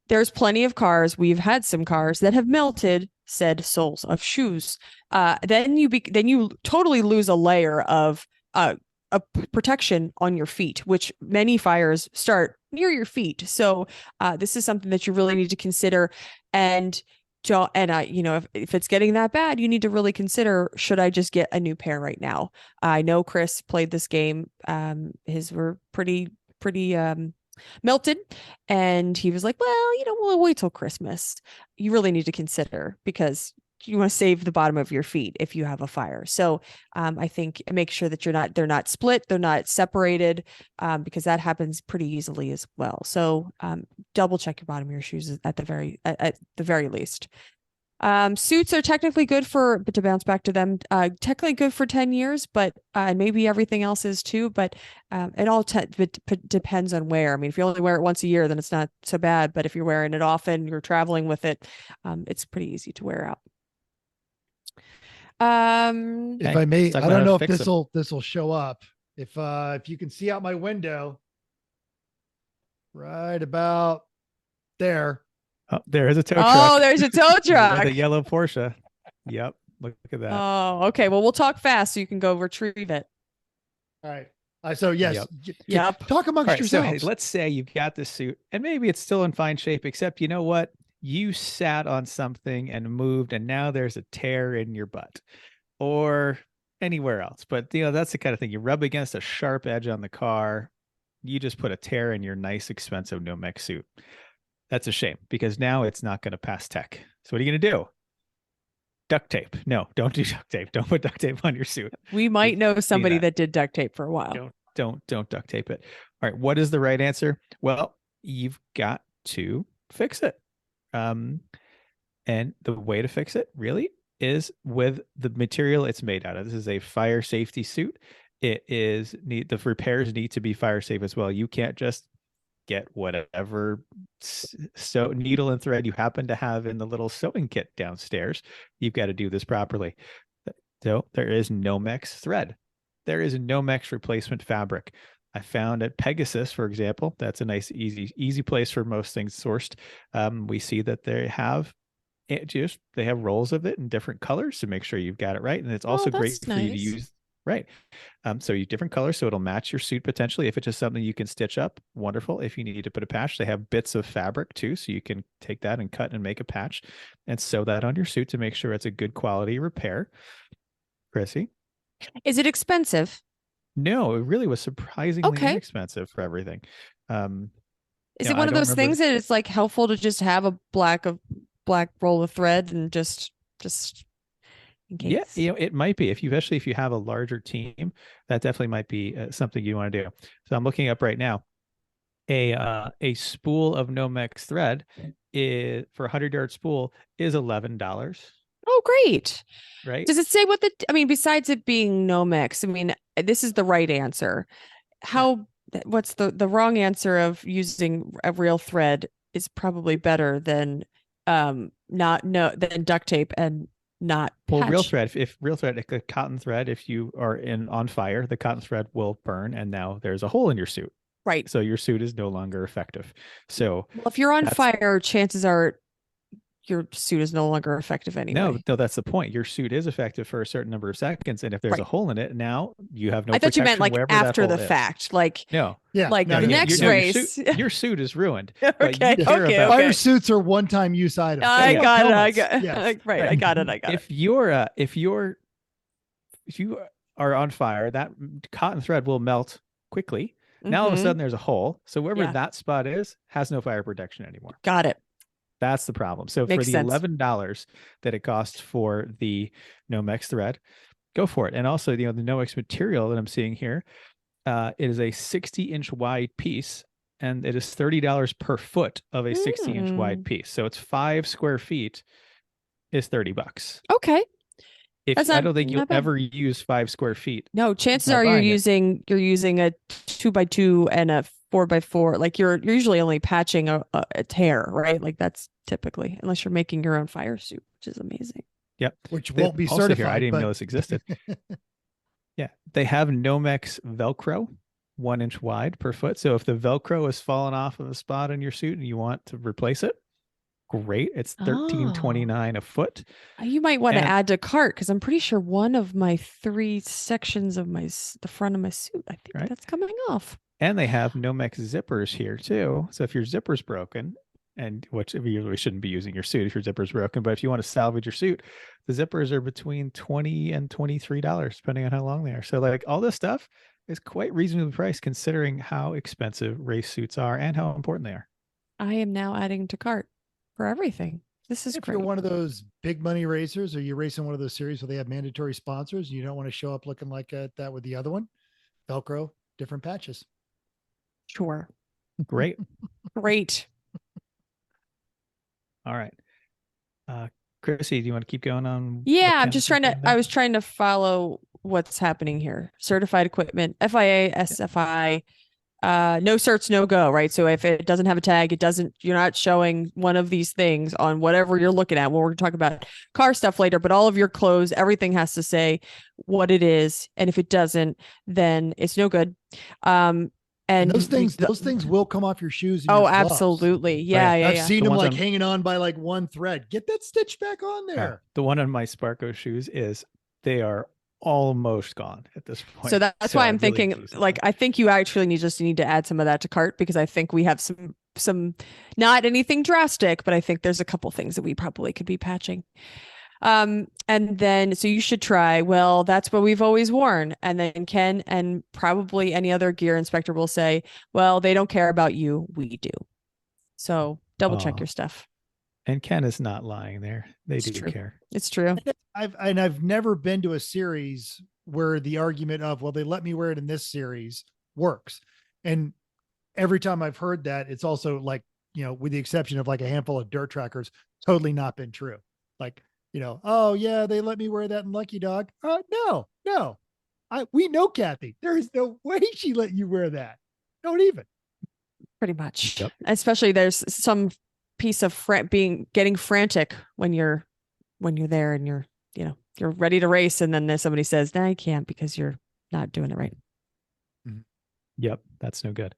There's plenty of cars. We've had some cars that have melted said soles of shoes. Then you totally lose a layer of a protection on your feet, which many fires start near your feet. So this is something that you really need to consider. And if it's getting that bad, you need to really consider, should I just get a new pair right now? I know Chris played this game. His were pretty melted. And he was like, well, we'll wait till Christmas. You really need to consider because you want to save the bottom of your feet if you have a fire. So I think make sure that they're not split, they're not separated, because that happens pretty easily as well. So double check your bottom of your shoes at the very least. Suits are technically good but to bounce back to them, technically good for 10 years, but maybe everything else is too, but it all depends on wear. I mean, if you only wear it once a year, then it's not so bad, but if you're wearing it often, you're traveling with it, it's pretty easy to wear out. If I may, I don't know if this will show up. If you can see out my window, right about there. Oh, there is a tow truck. Oh, there's a tow truck. The yellow Porsche. Yep. Look at that. Oh, okay. Well, we'll talk fast so you can go retrieve it. All right. So yes. Yep. Talk amongst yourselves. So, hey, let's say you've got this suit and maybe it's still in fine shape, except you know what? You sat on something and moved and now there's a tear in your butt or anywhere else. But that's the kind of thing you rub against a sharp edge on the car. You just put a tear in your nice, expensive Nomex suit. That's a shame because now it's not going to pass tech. So what are you going to do? duct tape. No, don't do duct tape. Don't put duct tape on your suit. We might know somebody that. that did duct tape for a while. Don't duct tape it. All right. What is the right answer? Well, you've got to fix it. And the way to fix it really is with the material it's made out of. This is a fire safety suit. The repairs need to be fire safe as well. You can't just get whatever needle and thread you happen to have in the little sewing kit downstairs. You've got to do this properly. So there is Nomex thread. There is a Nomex replacement fabric. I found at Pegasus, for example, that's a nice, easy place for most things sourced. We see that they have rolls of it in different colors to make sure you've got it right. And it's also great for you to use. Right. So you different colors, so it'll match your suit potentially. If it's just something you can stitch up, wonderful. If you need to put a patch, they have bits of fabric too, so you can take that and cut and make a patch and sew that on your suit to make sure it's a good quality repair. Chrissy? Is it expensive? No, it really was surprisingly inexpensive for everything. Is it one of those things that it's like helpful to just have a black roll of thread and just in case? Yeah, it might be. Especially if you have a larger team, that definitely might be something you want to do. So I'm looking up right now. A spool of Nomex thread for a 100-yard spool is $11. Oh, great. Right. Does it say besides it being Nomex, this is the right answer. What's the wrong answer of using a real thread is probably better than than duct tape and not patch. Well, real thread, like a cotton thread, if you are on fire, the cotton thread will burn and now there's a hole in your suit. Right. So your suit is no longer effective. So if you're on fire, chances are your suit is no longer effective anyway. No, that's the point. Your suit is effective for a certain number of seconds, and if there's a hole in it, now you have no. I thought you meant like after the fact, like no, the next race. Your suit is ruined. Okay. Fire suits are one-time use items. I got it. I got it. If you are on fire, that cotton thread will melt quickly. Now all of a sudden there's a hole, so wherever that spot is has no fire protection anymore. Got it. That's the problem. So for the $11 that it costs for the Nomex thread, go for it. And also, the Nomex material that I'm seeing here, it is a 60-inch wide piece, and it is $30 per foot of a 60-inch wide piece. So it's 5 square feet is $30. Okay. I don't think you'll ever use 5 square feet. No, chances are you're using a 2x2 and a 4x4. Like you're usually only patching a tear, right? Like that's typically, unless you're making your own fire suit, which is amazing. Yep. Which won't be certified. Here, I didn't even know this existed. Yeah. They have Nomex Velcro, 1 inch wide per foot. So if the Velcro has fallen off of a spot on your suit and you want to replace it, great. It's $13.29 a foot. You might want to add to cart, because I'm pretty sure one of my 3 sections of the front of my suit, I think that's coming off. And they have Nomex zippers here too. So if your zipper's broken, and which you really shouldn't be using your suit if your zipper's broken, but if you want to salvage your suit, the zippers are between $20 and $23, depending on how long they are. So like all this stuff is quite reasonably priced considering how expensive race suits are and how important they are. I am now adding to cart for everything. This is great. If you're one of those big money racers, or you're racing one of those series where they have mandatory sponsors, and you don't want to show up looking like that with the other one, Velcro, different patches. Sure. Great. Great. All right. Chrissy, do you want to keep going on? Yeah, I'm just I was trying to follow what's happening here. Certified equipment, FIA, SFI, no certs, no go, right? So if it doesn't have a tag, you're not showing one of these things on whatever you're looking at. Well, we're going to talk about car stuff later, but all of your clothes, everything has to say what it is. And if it doesn't, then it's no good. And those things will come off your shoes. Oh, absolutely. Yeah. I've seen them like hanging on by like one thread. Get that stitch back on there. The one on my Sparko shoes they are almost gone at this point. So that's why I'm thinking, like, I think you actually need to add some of that to cart, because I think we have some not anything drastic, but I think there's a couple things that we probably could be patching. And then, so you should try, well, that's what we've always worn. And then Ken and probably any other gear inspector will say, well, they don't care about you. We do. So double check your stuff. And Ken is not lying there. They do care. It's true. I've never been to a series where the argument of, well, they let me wear it in this series works. And every time I've heard that, it's also like, with the exception of like a handful of dirt trackers, totally not been true. Like, oh yeah, they let me wear that in Lucky Dog. No. We know Kathy. There is no way she let you wear that. Don't even. Pretty much. Yep. Especially there's some piece of getting frantic when you're there and you're ready to race, and then somebody says, "No, you can't because you're not doing it right." Yep, that's no good.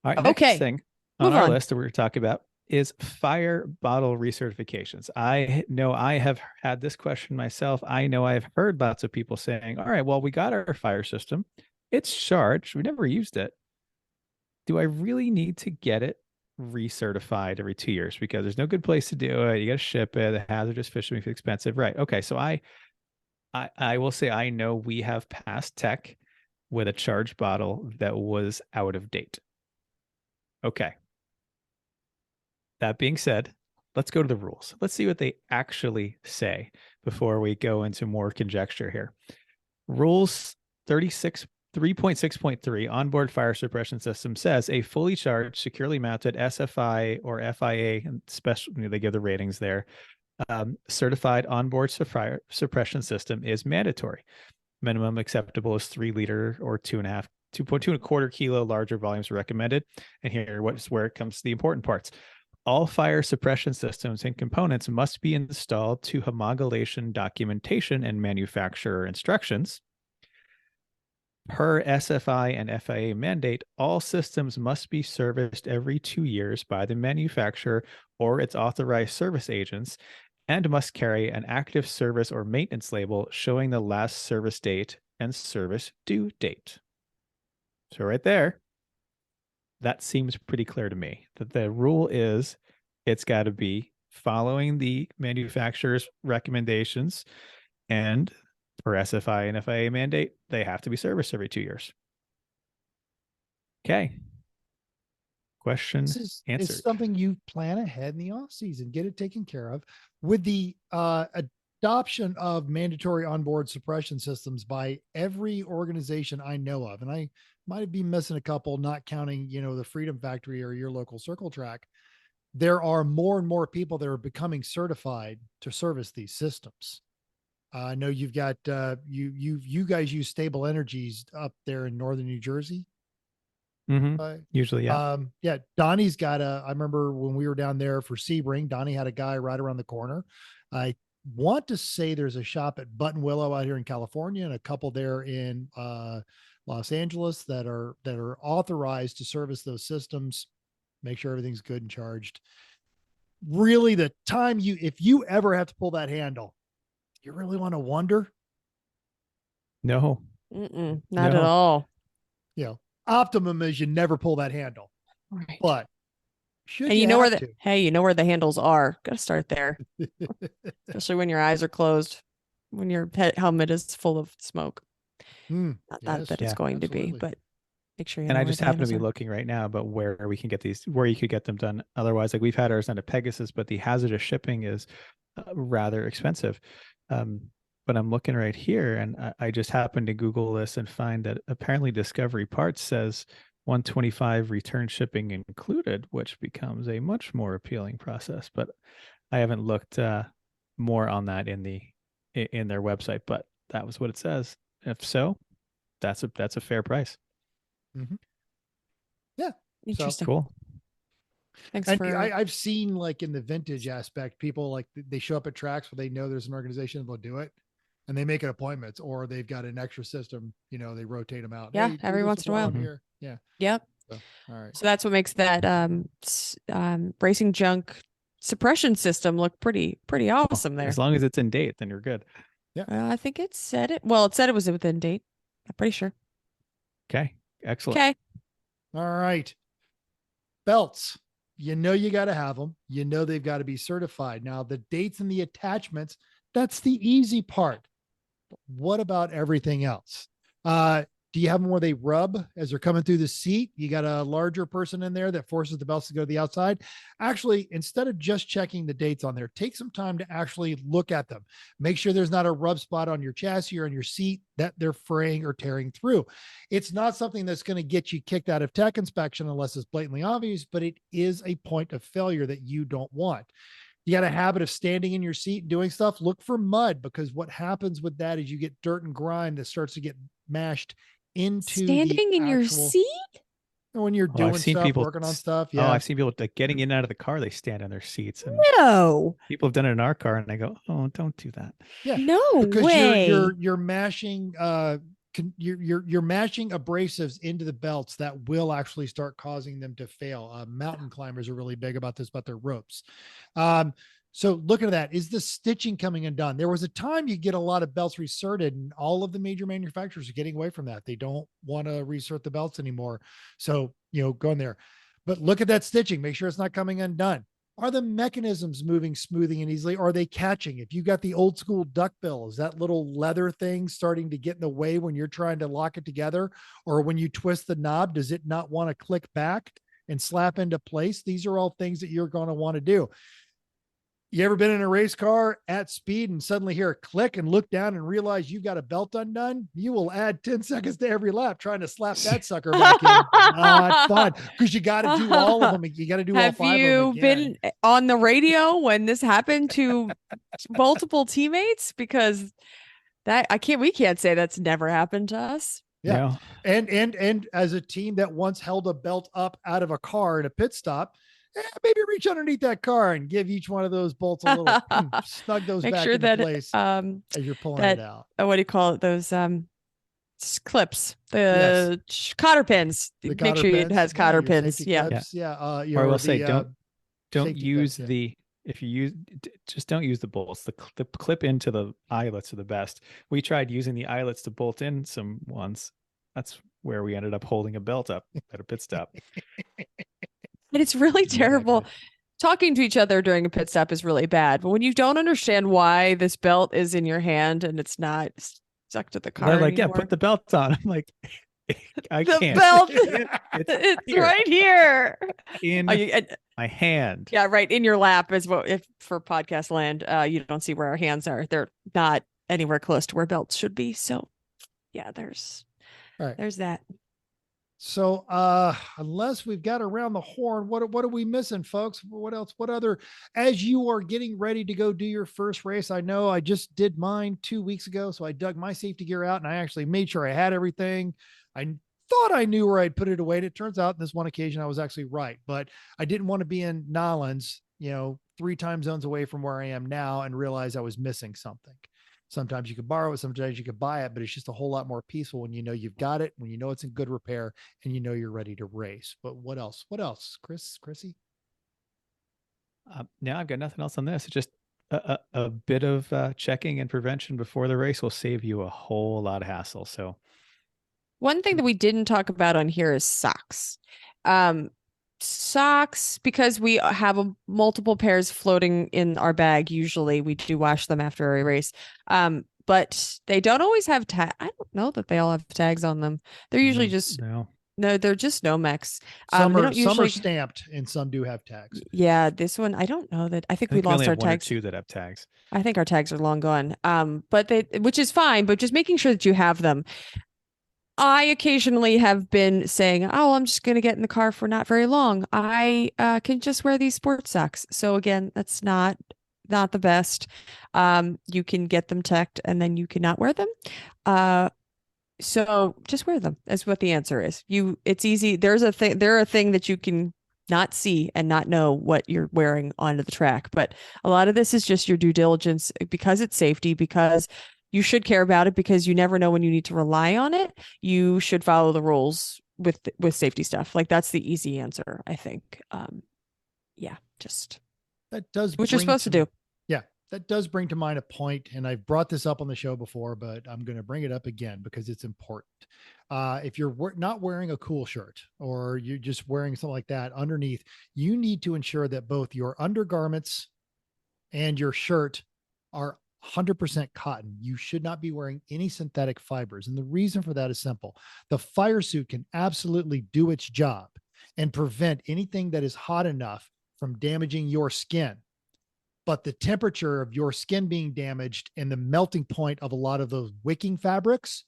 All right, Okay, next thing on move our on. list that we're talking about is fire bottle recertifications. I know I have had this question myself. I know I've heard lots of people saying, all right, well, we got our fire system. It's charged. We never used it. Do I really need to get it recertified every 2 years? Because there's no good place to do it. You got to ship it. The hazardous fish makes it expensive. Right. Okay. So I will say I know we have passed tech with a charged bottle that was out of date. Okay. That being said, let's go to the rules. Let's see what they actually say before we go into more conjecture here. Rules 3.6.3 onboard fire suppression system says a fully charged, securely mounted SFI or FIA, and especially they give the ratings there, certified onboard fire suppression system is mandatory. Minimum acceptable is 3 liter or 2.25 kilo. Larger volumes are recommended. And here, where it comes to the important parts. All fire suppression systems and components must be installed to homologation documentation and manufacturer instructions. Per SFI and FIA mandate, all systems must be serviced every 2 years by the manufacturer or its authorized service agents and must carry an active service or maintenance label showing the last service date and service due date. So right there, that seems pretty clear to me that the rule is it's got to be following the manufacturer's recommendations, and per SFI and FIA mandate, they have to be serviced every 2 years. Okay. Question answered. Is something you plan ahead in the off season, get it taken care of. With the adoption of mandatory onboard suppression systems by every organization I know of, and I might be missing a couple, not counting, the Freedom Factory or your local Circle Track. There are more and more people that are becoming certified to service these systems. I know you've got you guys use Stable Energies up there in northern New Jersey. Usually, yeah. Yeah. Donnie's got I remember when we were down there for Sebring, Donnie had a guy right around the corner. I want to say there's a shop at Button Willow out here in California and a couple there in Los Angeles that are authorized to service those systems, make sure everything's good and charged. Really, the time if you ever have to pull that handle, you really want to wonder? No. Not at all. Optimum is you never pull that handle. Right. But should and you know where to. where the handles are. Got to start there. Especially when your eyes are closed, when your helmet is full of smoke. Not that it's going to be, but make sure you know. And I just happen to be looking right now about where we can get where you could get them done. Otherwise, like we've had ours done at Pegasus, but the hazardous shipping is rather expensive. But I'm looking right here, and I just happened to Google this and find that apparently Discovery Parts says 125 return shipping included, which becomes a much more appealing process. But I haven't looked more on that in their website, but that was what it says. If so, that's a fair price. Mm-hmm. Yeah. Interesting. So, cool. Thanks and for. I've seen like in the vintage aspect, people like they show up at tracks where they know there's an organization that will do it, and they make an appointment, or they've got an extra system. They rotate them out. Yeah, hey, every once in a while. Here. Yeah. Yep. So, all right. So that's what makes that racing junk suppression system look pretty awesome there. As long as it's in date, then you're good. Yeah. I think it said it. Well, it said it was within date. I'm pretty sure. Okay. Excellent. Okay. All right. Belts. You got to have them. They've got to be certified. Now, the dates and the attachments, that's the easy part. What about everything else? Do you have them where they rub as they're coming through the seat? You got a larger person in there that forces the belts to go to the outside. Actually, instead of just checking the dates on there, take some time to actually look at them. Make sure there's not a rub spot on your chassis or on your seat that they're fraying or tearing through. It's not something that's going to get you kicked out of tech inspection unless it's blatantly obvious, but it is a point of failure that you don't want. You got a habit of standing in your seat and doing stuff, look for mud, because what happens with that is you get dirt and grime that starts to get mashed into Standing in your seat? When you're I've doing seen stuff, people working on stuff. Oh, Yeah. I've seen people like getting in and out of the car. They stand on their seats, and No. people have done it in our car, and I go, "Oh, don't do that." Yeah. No Because way. you're mashing you're mashing abrasives into the belts that will actually start causing them to fail. Mountain climbers are really big about this, about their ropes. So looking at that, is the stitching coming undone? There was a time you get a lot of belts reserted, and all of the major manufacturers are getting away from that. They don't want to resert the belts anymore. So, go in there, but look at that stitching, make sure it's not coming undone. Are the mechanisms moving smoothly and easily? Are they catching? If you got the old school duckbill, is that little leather thing starting to get in the way when you're trying to lock it together? Or when you twist the knob, does it not want to click back and slap into place? These are all things that you're going to want to do. You ever been in a race car at speed and suddenly hear a click and look down and realize you've got a belt undone? You will add 10 seconds to every lap trying to slap that sucker back in. Not fun, because you got to do all of them. You got to do all 5 of them. Have you been on the radio when this happened to multiple teammates? Because we can't say that's never happened to us. Yeah. And as a team that once held a belt up out of a car in a pit stop, maybe reach underneath that car and give each one of those bolts a little snug those back into place as you're pulling it out. What do you call it? Those clips, cotter pins. Make sure it has cotter pins. Yeah. Or I will say, don't use just don't use the bolts. The clip into the eyelets are the best. We tried using the eyelets to bolt in some ones. That's where we ended up holding a belt up at a pit stop. And it's really terrible. Talking to each other during a pit stop is really bad. But when you don't understand why this belt is in your hand and it's not stuck to the car, they're like, anymore. Yeah, put the belt on. I'm like, I can't. The belt, it's here. Right here in my hand. Yeah, right in your lap is what. If for podcast land, you don't see where our hands are. They're not anywhere close to where belts should be. So, yeah, there's that. So unless we've got around the horn, what are we missing, folks? What else? What other, as you are getting ready to go do your first race? I know I just did mine 2 weeks ago. So I dug my safety gear out and I actually made sure I had everything. I thought I knew where I'd put it away. And it turns out this one occasion I was actually right, but I didn't want to be in Nolans, 3 time zones away from where I am now and realize I was missing something. Sometimes you could borrow it, sometimes you could buy it, but it's just a whole lot more peaceful when you know you've got it, when you know it's in good repair, and you know you're ready to race. But what else? What else, Chrissy? Now I've got nothing else on this. It's just a bit of checking and prevention before the race will save you a whole lot of hassle. So one thing that we didn't talk about on here is socks. Socks, because we have multiple pairs floating in our bag. Usually we do wash them after a race. But they don't always have I don't know that they all have tags on them. They're usually just they're just Nomex. Some are stamped and some do have tags. Yeah, this one I don't know that. I think we lost our tags. 1 or 2 that have tags. I think our tags are long gone. But which is fine, but just making sure that you have them. I occasionally have been saying, oh, I'm just going to get in the car for not very long. I can just wear these sports socks. So again, that's not the best. You can get them teched and then you cannot wear them. So just wear them. That's what the answer is. It's easy. They're a thing that you can not see and not know what you're wearing onto the track. But a lot of this is just your due diligence because it's safety, because you should care about it, because you never know when you need to rely on it. You should follow the rules with safety stuff. Like that's the easy answer, I think. Just that does what you're supposed to do. Yeah, that does bring to mind a point, and I've brought this up on the show before, but I'm going to bring it up again because it's important. If you're not wearing a cool shirt or you're just wearing something like that underneath, you need to ensure that both your undergarments and your shirt are 100% cotton. You should not be wearing any synthetic fibers. And the reason for that is simple. The fire suit can absolutely do its job and prevent anything that is hot enough from damaging your skin. But the temperature of your skin being damaged and the melting point of a lot of those wicking fabrics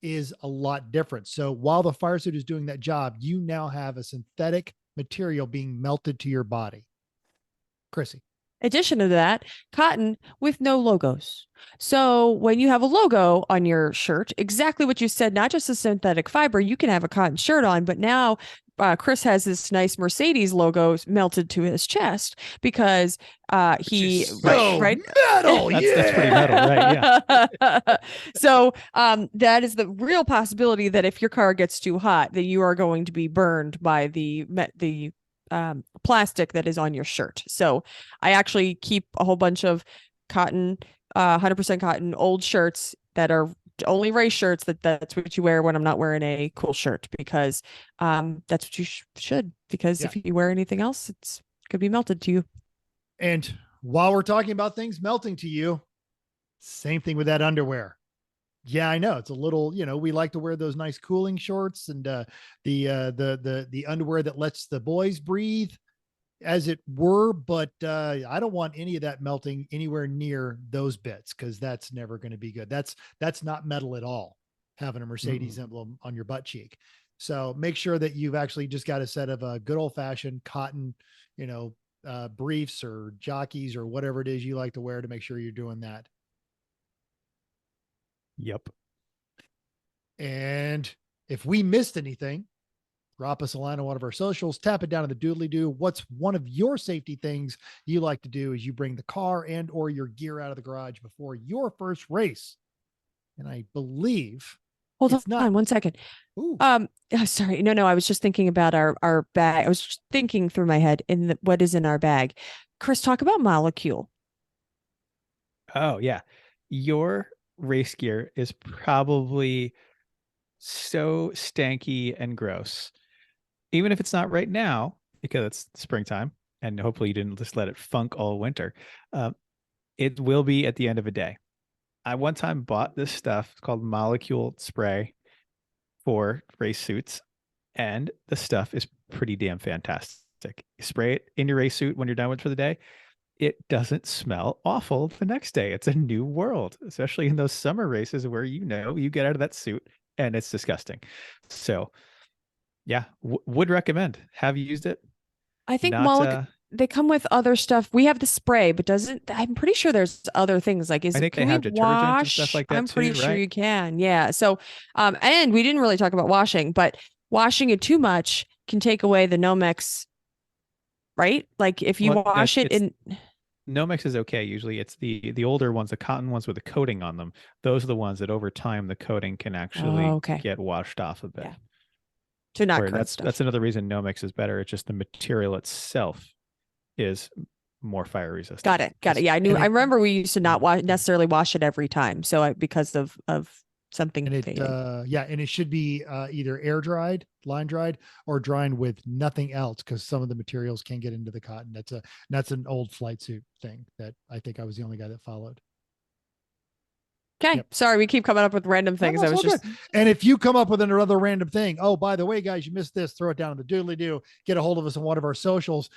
is a lot different. So while the fire suit is doing that job, you now have a synthetic material being melted to your body. Chrissy. Addition to that, cotton with no logos. So when you have a logo on your shirt, exactly what you said, not just a synthetic fiber, you can have a cotton shirt on, but now Chris has this nice Mercedes logo melted to his chest because he right metal. That's pretty metal, right? Yeah. So that is the real possibility that if your car gets too hot, that you are going to be burned by the plastic that is on your shirt. So I actually keep a whole bunch of cotton, 100% cotton old shirts that are only race shirts. That's what you wear when I'm not wearing a cool shirt, because that's what you should, because if you wear anything else, it's could be melted to you. And while we're talking about things melting to you, same thing with that underwear. Yeah, I know it's a little, we like to wear those nice cooling shorts and the underwear that lets the boys breathe, as it were. But I don't want any of that melting anywhere near those bits, because that's never going to be good. That's not metal at all, having a Mercedes emblem on your butt cheek. So make sure that you've actually just got a set of a good old fashioned cotton, briefs or jockeys or whatever it is you like to wear, to make sure you're doing that. Yep. And if we missed anything, drop us a line on one of our socials, tap it down in the doodly doo. What's one of your safety things you like to do as you bring the car and or your gear out of the garage before your first race? And I believe Hold on 1 second. Sorry. No, I was just thinking about our bag. I was just thinking through my head what is in our bag. Chris, talk about molecule. Oh yeah. Your race gear is probably so stanky and gross, even if it's not right now, because it's springtime and hopefully you didn't just let it funk all winter. It will be at the end of a day. I one time bought this stuff. It's called Molecule Spray for race suits, and the stuff is pretty damn fantastic. You spray it in your race suit when you're done with for the day. It doesn't smell awful the next day. It's a new world, especially in those summer races where you get out of that suit and it's disgusting. So yeah, would recommend. Have you used it? I think they come with other stuff. We have the spray, but I'm pretty sure there's other things like, I think they have detergent and stuff like that. I'm pretty too, sure right? you can. Yeah. So, and we didn't really talk about washing, but washing it too much can take away the Nomex, right? Like if you wash it in. Nomex is okay. Usually it's the older ones, the cotton ones with the coating on them. Those are the ones that over time, the coating can actually get washed off a bit. Yeah. To not current stuff. That's another reason Nomex is better. It's just the material itself is more fire resistant. Got it. Yeah, I remember we used to not necessarily wash it every time. So because of something. And and it should be either air dried, line dried, or drying with nothing else, because some of the materials can get into the cotton. That's an old flight suit thing that I think I was the only guy that followed. Okay. Yep. Sorry, we keep coming up with random things. I was just good. And if you come up with another random thing, oh, by the way, guys, you missed this, throw it down in the doodly doo, get a hold of us on one of our socials.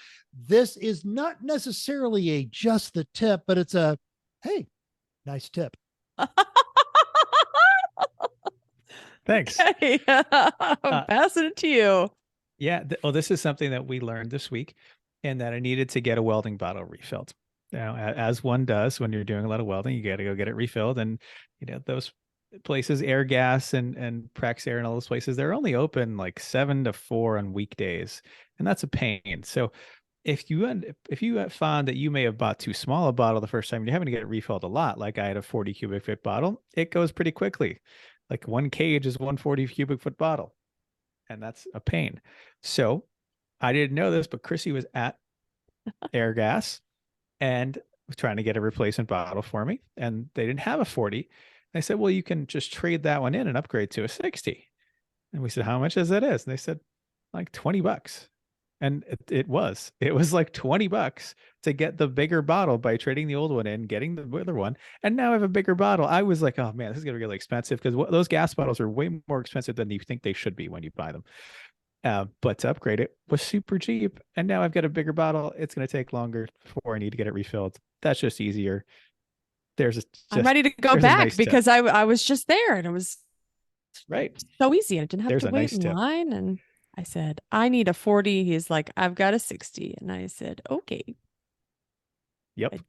This is not necessarily a just the tip, but it's a, hey, nice tip. Thanks. Okay. I'm passing it to you. Yeah. This is something that we learned this week, and that I needed to get a welding bottle refilled. Now, as one does when you're doing a lot of welding, you got to go get it refilled. And, those places, Air Gas and Praxair and all those places, they're only open like 7 to 4 on weekdays. And that's a pain. So if you found that you may have bought too small a bottle the first time, you're having to get it refilled a lot. Like I had a 40 cubic foot bottle. It goes pretty quickly. Like one cage is 140 cubic foot bottle. And that's a pain. So I didn't know this, but Chrissy was at Air Gas and was trying to get a replacement bottle for me. And they didn't have a 40. And I said, well, you can just trade that one in and upgrade to a 60. And we said, how much is that? And they said, like $20. And it was like $20 to get the bigger bottle by trading the old one in, getting the other one. And now I have a bigger bottle. I was like, oh man, this is going to be really expensive, because those gas bottles are way more expensive than you think they should be when you buy them. But to upgrade it was super cheap. And now I've got a bigger bottle. It's going to take longer before I need to get it refilled. That's just easier. I'm ready to go back because I was just there and it was right. so easy. And I didn't have There's to a wait nice in tip. line. And I said, I need a 40. He's like, I've got a 60. And I said, okay. Yep.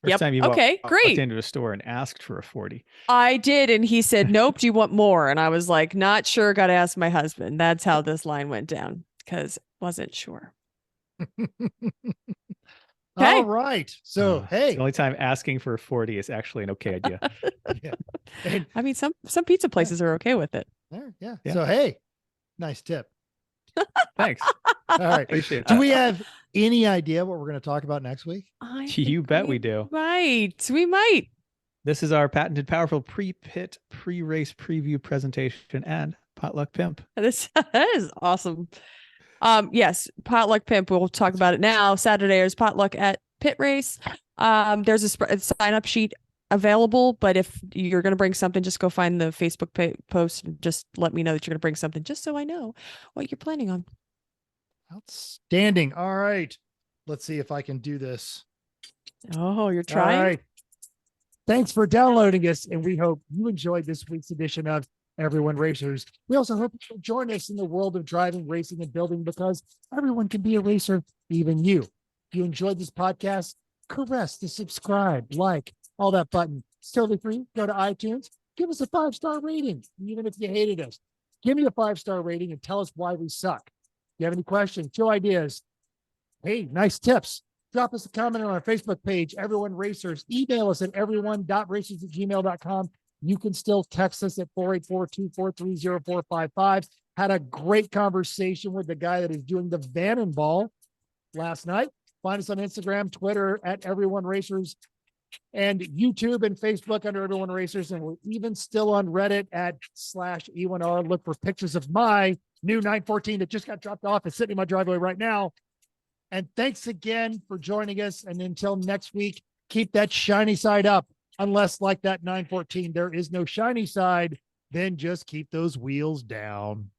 Yep. Time you okay, walked great. into a store and asked for a 40. I did. And he said, nope. Do you want more? And I was like, not sure. Got to ask my husband. That's how this line went down because wasn't sure. All right. So, hey. The only time asking for a 40 is actually an okay idea. Yeah. And, I mean, some pizza places are okay with it. yeah. So, hey, nice tip. Thanks. All right. Appreciate it. Do we have any idea what we're going to talk about next week? You bet we do. We might. This is our patented, powerful pre-pit, pre-race preview presentation and potluck pimp. That is awesome. Yes, potluck pimp. We'll talk about it now. Saturday is potluck at Pit Race. There's a sign up sheet available, but if you're going to bring something, just go find the Facebook post and just let me know that you're going to bring something, just so I know what you're planning on. Outstanding. All right. Let's see if I can do this. Oh, you're trying? All right. Thanks for downloading us, and we hope you enjoyed this week's edition of Everyone Racers. We also hope you'll join us in the world of driving, racing, and building, because everyone can be a racer, even you. If you enjoyed this podcast, caress the subscribe, like, all that button. It's totally free. Go to iTunes, give us a 5-star rating. Even if you hated us, give me a 5-star rating and tell us why we suck. If you have any questions, show ideas, hey, nice tips, drop us a comment on our Facebook page, Everyone Racers. Email us at everyone.racers@gmail.com. You can still text us at 484-243-0455. Had a great conversation with the guy that is doing the Vannenball last night. Find us on Instagram, Twitter at Everyone Racers, and YouTube and Facebook under Everyone Racers. And we're even still on Reddit at /E1R. Look for pictures of my new 914 that just got dropped off. It's sitting in my driveway right now. And thanks again for joining us. And until next week, keep that shiny side up. Unless, like that 914, there is no shiny side, then just keep those wheels down.